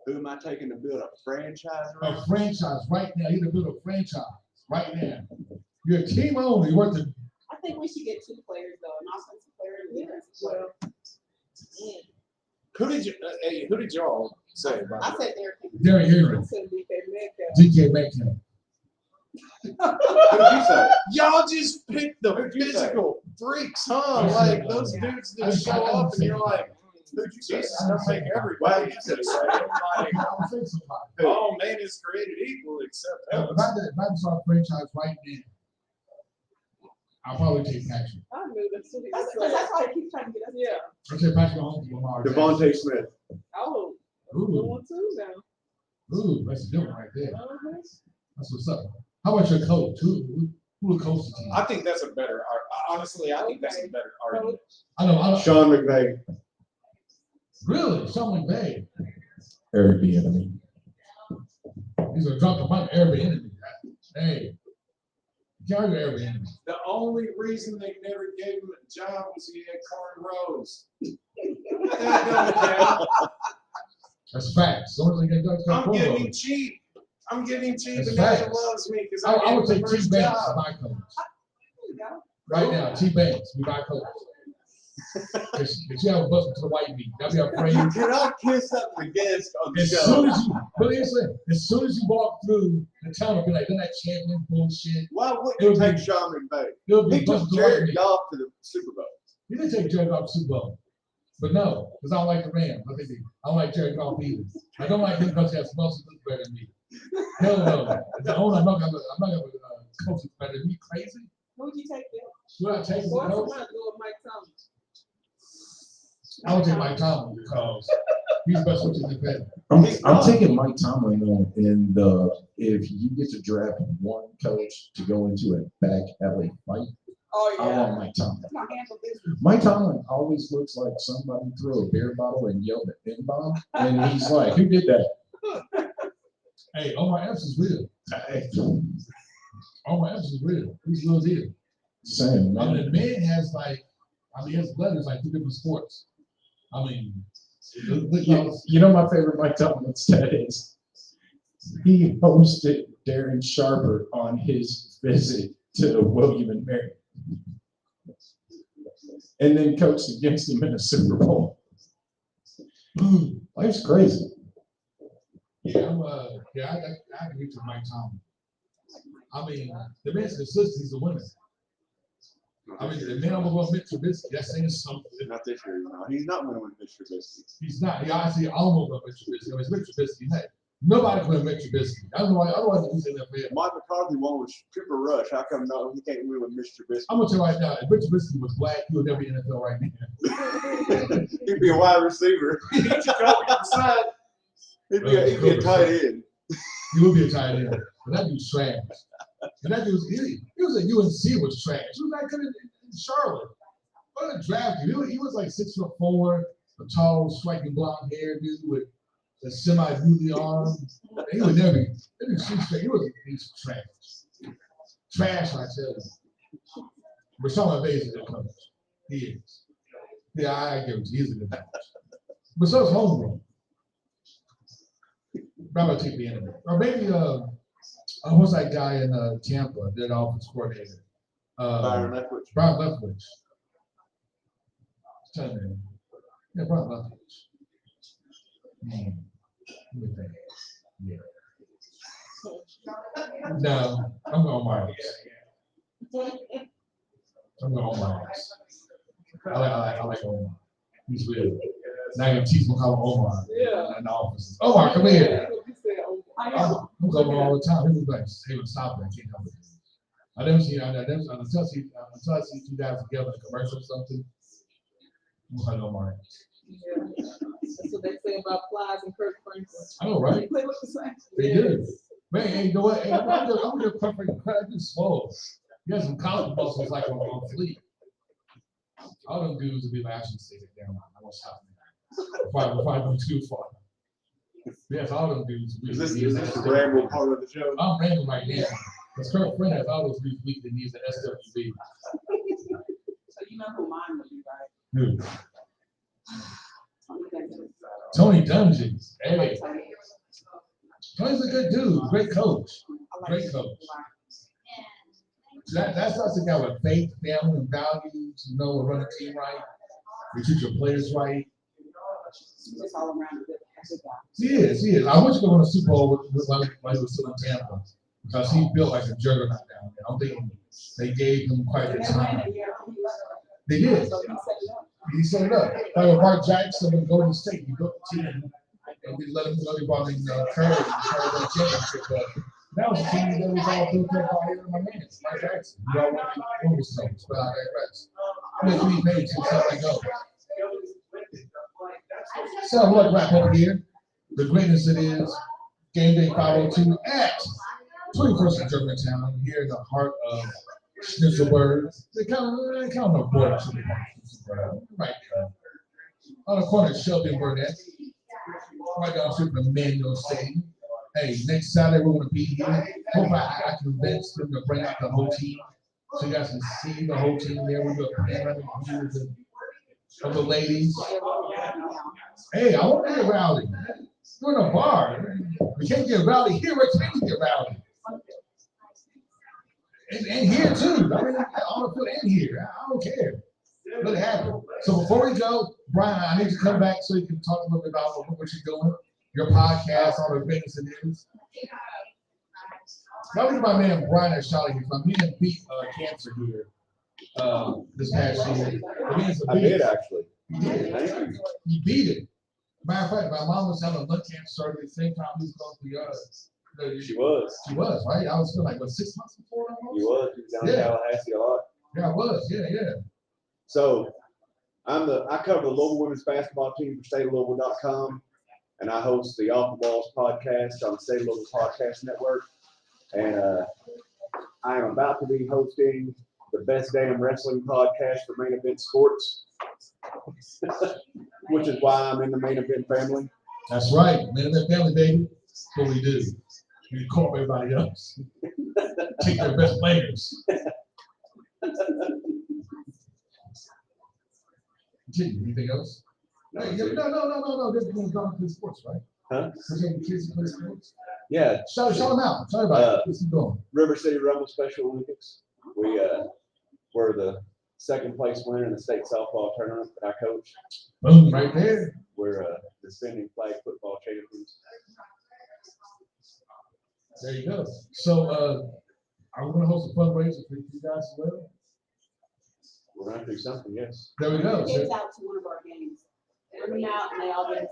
Who am I taking to build a franchise A around? franchise right now. You're gonna build a franchise right now. You're a team owner. You work the. I think we should get 2 players though, an offensive player and a defensive player. Who did y'all say? I said Derrick Henry. Derrick Henry. I said DK Metcalf. DK Metcalf. Who did you say? Y'all just picked the Who'd you say? physical freaks, huh? I Like said, those I dudes that didn't- show I didn't up and say you're that. like, Who'd you say? Jesus, don't make Why everybody. did you say Like, I would say somebody. all man is created equal except If us. I saw a franchise right now, I'll probably take Patrick. I knew that's what he That's, was cause saying. that's why he keeps trying to get us. Yeah. I'll take Patrick Mahomes and Lamar Jackson. Devontae Smith. Oh, Ooh. good one too now. Ooh, that's a good one right there. Uh-huh. That's what's up. How about your coach? Who will coach the team? I think that's a better, honestly, I think that's a better argument. I know. Sean McVay. Really? Sean McVay. Eric Bieniemy. He's a drunk among Airbnb. Hey, you can't argue Airbnb. The only reason they never gave him a job was he had cornrows. That don't count. That's facts. The only thing that does I'm getting him cheap. I'm getting him cheap. That's The guy facts. loves me because I would I'm take T Banks as my coach. Right now, T Banks be my coach. If you have a bus to the white meat, that'd be afraid. You cannot kiss up the guest on the As show. soon as you, but listen, as soon as you walk through the town, it'll be like, that champion bullshit. Why wouldn't It'll you be- take Sean McVay? It'll be He took busted to the white Jared meat. Goff to the Super Bowl. You didn't take Jared Goff to Super Bowl. But no, because I don't like the Rams. I don't like Jared Goff either. I don't like him because he has muscles that's better than me. Hell no. The owner, I'm not gonna coach that's better than me. Crazy? Who would you take there? Should I take him Boy, to coach? somebody go with Mike Thomas. I would take Mike Tomlin because he's the best coach in the NFL. I'm taking Mike Tomlin on in the, if you get to draft one coach to go into a back alley fight, Oh, I yeah. want Mike Tomlin. That's my handle business. Mike Tomlin always looks like somebody threw a beer bottle and yelled at N-bomb, and he's like, who did that? Hey, Omar Epps is real. Hey, Omar Epps is real. He's real deal. Sam, I man. mean, the man has he has letters like 2 different sports. I mean, look You know my favorite Mike Tomlin stat is he hosted Darren Sharper on his visit to William and Mary, and then coached against him in a Super Bowl. Life's crazy. yeah, I can reach with Mike Tomlin. I mean, the man's consistent. He's a winner. I mean, the man over Mitch Trubisky, that's saying something. Not this year. No, he's not winning with Mr. Trubisky. He's not. He obviously almost got Mitch Trubisky. I mean, it's Mitch Trubisky. Hey, nobody can win Mitch Trubisky. Otherwise, he's in the NFL. Mike McCarthy won with Cooper Rush. How come no, he can't win with Mr. Trubisky? I'm gonna tell you right now, if Mitch Trubisky was black, he would never be in the NFL right now. He'd be a wide receiver. He'd be a tight end. He would be a tight end. But that dude's trash. And that dude, he was at UNC was trash. He was not good in Charlotte. What a draft dude. He was like 6'4", a tall, striking blonde hair dude with a semi-googly arm. He would never be. He's trash. Trash, I tell you. But Sean McVay is a good coach. He is. Yeah, I give it to you. He's a good coach. But so is Holmgren. Probably take the enemy. Or maybe what's that guy in Tampa, that offense coordinator? Byron Leftwich. Brian Leftwich. Tell me. Yeah, Brian Leftwich. Man. Let me think. Yeah. No, I'm going Myers. I'm going Myers. I like Omar. He's real. Now you're teaching him how Omar. Yeah. In the office. Omar, come here. He said, oh, I'm going all the time. He was like, hey, stop that. I can't help it. I never see until I see you guys together in a commercial or something. I know mine. yeah. That's what they say about Plies and Kirk Franklin. I know, right? They look the same. They do. Man, hey, you know what? Hey, I'm gonna perfect credit. Too small. You got some college muscles like on fleek. All them dudes would be like, I should say that down. I won't stop now. If I go too far. Yes, all them dudes. Is this the ramble part of the show? I'm rambling right now. Because Kirk Franklin has always been weak that needs an SWB. So you know who mine would be, right? Dude. Tony Dungy. Tony Dungy. Hey, Tony. Tony's a good dude. Great coach. I like Great him. coach. That's us a guy with faith, family, and values. You know, we run a team right. We treat your players right. Just all around a good guy. He is. I wish he could win a Super Bowl with like he was still in Tampa because he built like a juggernaut down there. I don't think they gave him quite the time. They did. He set it up. Like with Mark Jackson with Golden State, he built the team and we let him go. He brought in Curry and Curry won a championship. But that was a team that was all built up by him. My man, Mark Jackson. We all won with stones, but I digress. That's what he made to set that go. So what wrap up here? The greatness it is. Game Day 502 at 21st in Germantowm, here in the heart of Schnitzelberg. They kind of no border to right there. On the corner of Shelby and Burnett. Right down the street from Emmanuel Stadium. Hey, next Saturday we're going to be here. Hope I convince them to bring out the whole team so you guys can see the whole team there. We'll do a panoramic view of the ladies. Hey, I want to get rowdy. We're in a bar. We can't get rowdy here. Where can we get rowdy? And here too. I mean, I want to put in here. I don't care. Let it happen. So before we go, Brian, I need to come back so you can talk a little bit about what you're doing, your podcast, all the business it is. Now look at my man Brian at Charlotte. My man beat cancer here this past year. I did actually. He did. He beat it. Matter of fact, my mom was having lung cancer surgery at the same time he was going through She was. She was, right? I was still like, what, 6 months before? Almost? He was. He was down in Tallahassee a lot. Yeah, I was. Yeah. So I cover the Louisville women's basketball team for StateLouisville.com, and I host the Off the Balls podcast on the State Louisville Podcast Network. And I am about to be hosting the Best Damn Wrestling podcast for Main Event Sports, which is why I'm in the Main Event family. That's right. Main Event family, baby. That's what we do. We incorporate everybody else. Take their best players. Continue. Anything else? No. This is going to play sports, right? Huh? The kids play sports. Yeah. Show them out. Tell everybody. Let's keep going. River City Rumble Special Olympics. We're the second place winner in the state softball tournament that I coach. Boom, right there. We're defending flag football champions. There you go. So, are we going to host a fundraiser for you guys as well? We're going to do something, yes. There we go. Kids out to one of our games. Bring them out and they all get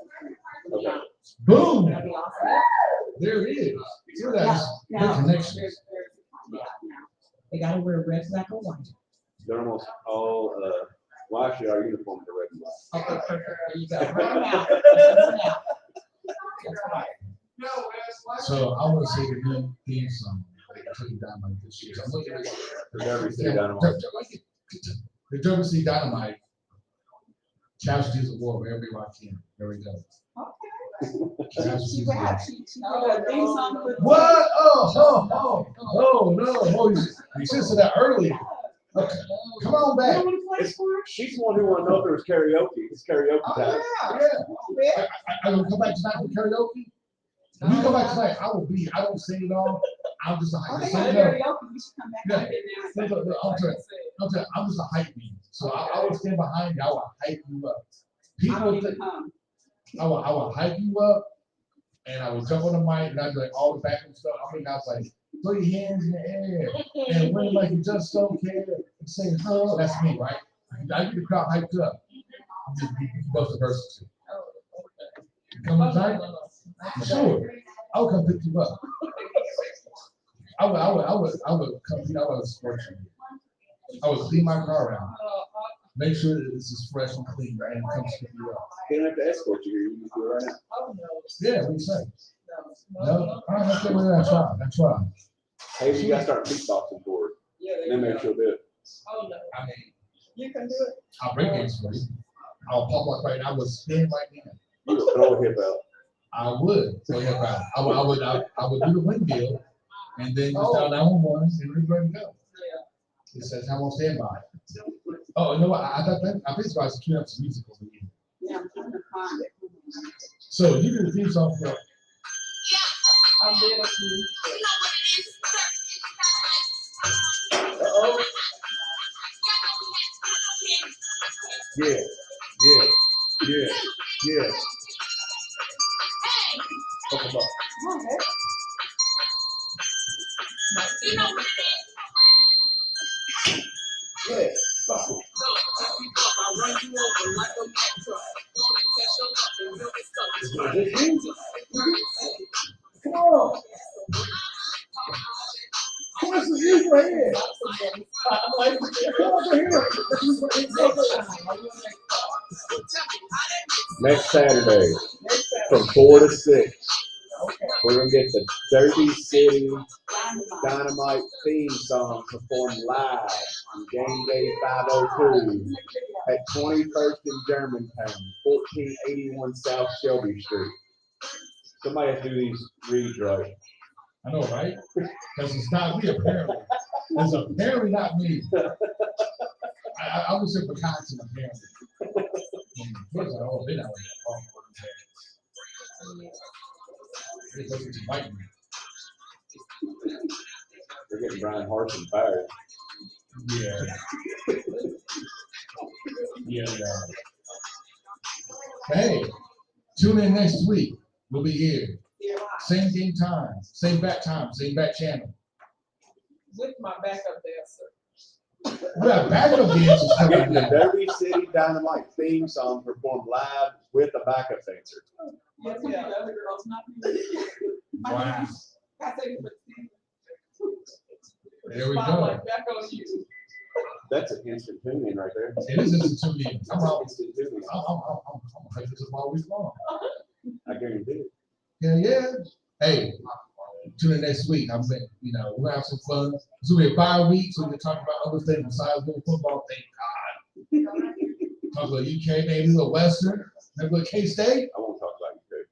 Okay. Boom. That'd be awesome. There it is. Look at that. Good connections. They gotta wear red, black, or white. They're almost all, well, actually, our uniforms are red and black. Okay, perfect. There you go. Bring them out. Bring them out. That's right. So I want to say the new theme song. Taking Dynamite this year. I'm looking at The Derby City Dynamite. The Derby City Dynamite. Casualties of War, wherever I can. There we go. Casualties of War. What? Oh, no. You should have said that earlier. Okay. Come on back. She's the one who wanted to know if there was karaoke. It's karaoke time. Yeah. I will come back tonight for karaoke. If you come back tonight, I will be. I don't sing it all. I'm just a hype. I'm just a hype man. So I will stand behind you. I will hype you up. People think I will hype you up, and I will jump on the mic and I'd be like all the background stuff. I mean, I was like, throw your hands in the air and win like you just don't care and say, "Oh, that's me, right?" I get the crowd hyped up. I'm just both the verses. You come tonight? Sure. I would come pick you up. I would come, I would support you. I would clean my car out. Make sure that this is fresh and clean, right? And come pick you up. They don't have to escort you here. You can do it right now. Yeah, what do you say? No? All right, okay, well, I try. Hey, you gotta start beatboxing for it. Then maybe she'll do it. I mean, You can do it. I'll break dance for you. I'll pop like right now. I would spin right now. You will throw a hip out. I would. So yeah, right. I would do the windmill and then just down 911 and we're ready to go. It says I'm on standby. Oh, you know what? I think it's about to cue up some music over here. Yeah, I'm trying to find it. So you do the theme song for. I'll do it. Uh-oh. Hook 'em up. Yeah. Come on. What's the use right here? I'm like, come over here. Next Saturday, from 4 to 6, we're gonna get the Derby City Dynamite theme song performed live on Game Day 502 at 21st in Germantowm, 1481 South Shelby Street. Somebody has to do these reads right. I know, right? Because it's not me, apparently. It's apparently not me. I was in for content, apparently. First, oh, they're not like that. They're supposed to bite me. They're getting Brian Harson fired. Yeah. Yeah. Hey, tune in next week. We'll be here. Same game time, same back channel. With my backup dancer. We got backup dancers coming Getting the in. Derby City Dynamite theme song performed live with a backup dancer. Yeah, the other girls not. Wow. I say, but There we go. spotlight back on you. That's an instant tune in right there. It is instant to me. I'm out. Instant tune in. I'm hyped this all week long. I guarantee it. Yeah. Hey, tune in next week. I'm saying, we're gonna have some fun. So we have 5 weeks, so we can talk about other things besides doing football. Thank God. Talk about UK, maybe a little Western, maybe a K-State. I won't talk about you,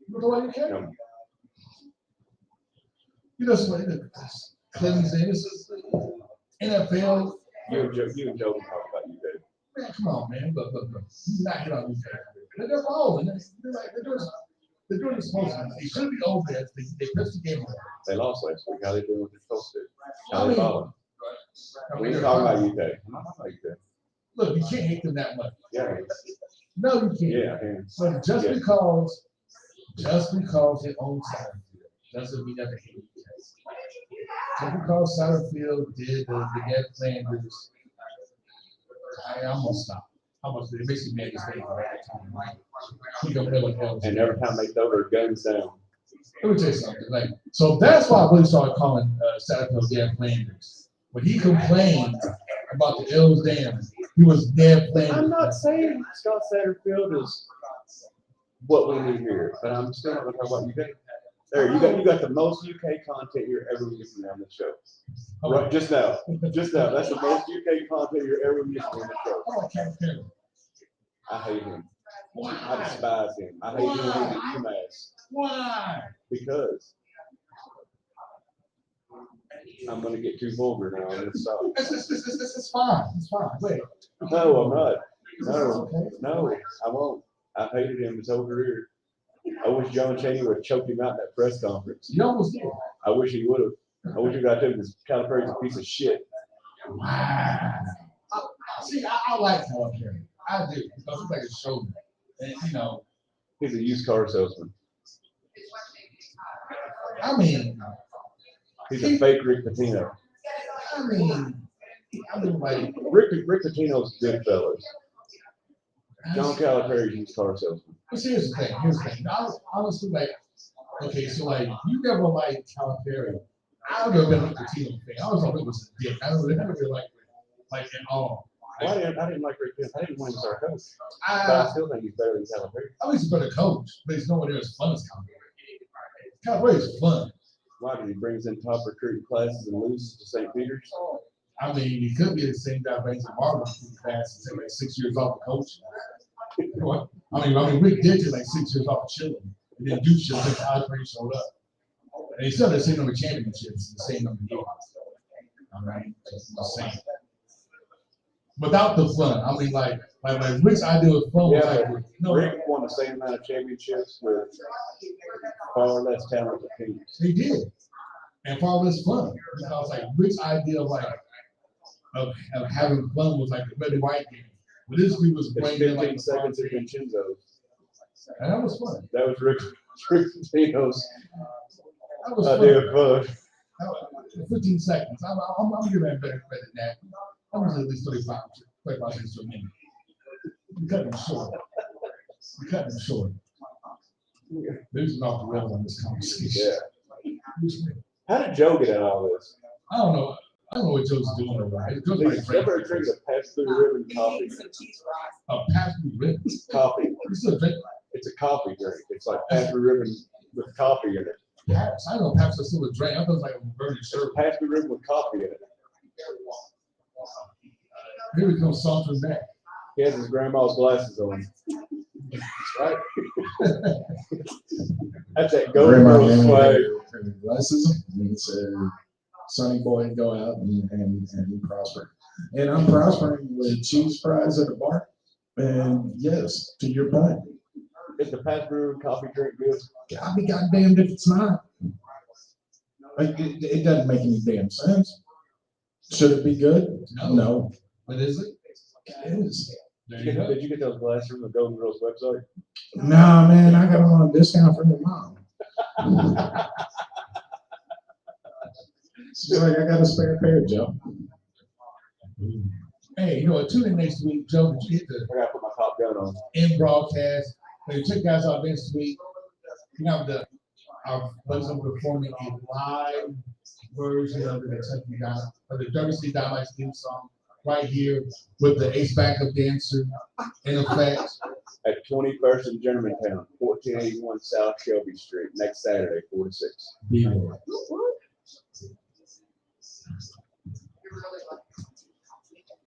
You know what UK? No. You know somebody Clinton's in. This is NFL. You and Joe can talk about you, Dave. Man, come on, man. Look. You not hit on UK. They're balling. They're doing this supposed to. They should be over there. They pitched the game away. They lost last week. How they doing what they're supposed to? I How they mean, balling? We ain't talking about you, Dave. I'm not talking about you, Dave. Look, you can't hate them that much. Yeah. No, you can't. Yeah, I can. So just Yeah. because they own Satterfield doesn't mean that they hate you. Just because Satterfield did the Ned Flanders, I'm gonna stop. It makes me mad to say that. And every time they throw their guns down. Let me tell you something. So that's why I really started calling Satterfield Ned Flanders. When he complained about the L's Dam, he was Ned Flanders. I'm not saying Scott Satterfield is what we need here, but I'm still not gonna talk about UK. There, you got the most UK content you're ever missing on the show. Right, just now. That's the most UK content you're ever missing on the show. Oh, Cam. I hate him. I despise him. I hate him when he gets some ass. Why? Because I'm gonna get too vulgar now on this song. It's fine. It's fine. Wait. No, I'm not. Okay. No, I won't. I've hated him his whole career. I wish John Chaney would have choked him out in that press conference. You almost did. I wish he would have. I wish he got to him. This Calipari's a piece of shit. Wow. See, I like Calipari. I do. Because he's like a showman. And, He's a used car salesman. I mean, He's a fake Rick Pitino. I mean, like, Rick Pitino's good fellas. John Calipari's used car salesman. but here's the thing. I honestly, okay, so you never liked Calipari. I've never been a Pitino fan. I always thought it was a dick. I never really liked it, at all. I didn't like Rick Pitino. I didn't want him as our coach. But I still think he's better than Calipari. I think he's a better coach, but he's nowhere near as fun as Calipari. Calipari is fun. Why did he bring us in top recruiting classes and loses to St. Peter's? I mean, he could be the same guy brings in Marvin class and take 6 years off of coaching. I mean, Rick did take 6 years off of chilling. He didn't do shit until Calipari showed up. And he still had the same number of championships, the same number of years. All right, the same. Without the fun, I mean, like Rick's idea of fun was Rick won the same amount of championships with far less talented teams. He did, and far less fun. Because Rick's idea of having fun was the red and white game. But this dude was It's playing 15 seconds of Vincenzo. and that was fun. That was Rick. Potatoes. That was I funny. did fun. 15 seconds. I'm giving that better credit than that. That was at least 35 seconds to a minute. We cut them short. We cut them short. This is off the rails on this conversation. Yeah. How did Joe get in all this? I don't know. I don't know what Joe's doing over there. Joe's like He's never drinking a pass-through ribbon coffee. Some cheese fries. a pass-through ribbon. Coffee. You still drink It's a coffee drink. It's like pass-through ribbon with coffee in it. Paps. I know Paps is still a drink. I thought it was like a burning shirt. Pass-through ribbon with coffee in it. Here we come sauntering back. He has his grandma's glasses on. That's right. That's that golden girl swag. Glasses. It's a sunny boy, go out and prosper. And I'm prospering with cheese fries at the bar. And yes, to your point. Is the pass-through coffee drink good? I'll be goddamned if it's not. Like, it doesn't make any damn sense. Should it be good? No. But is it? It is. There you go. Did you get those glasses from the Golden Girls website? Nah, man, I got them on a discount from your mom. She's like, I got a spare pair, Joe. Hey, you know what? Tune in next week, Joe. Did you hit the I gotta put my Top Gun on. in broadcast? Hey, check guys out next week. You know our buddies are performing a live version of the WC Dynamite theme song right here with the Ace Backup Dancer in effect. At 21st in Germantowm, 1481 South Shelby Street, next Saturday, 4 to 6. Be there.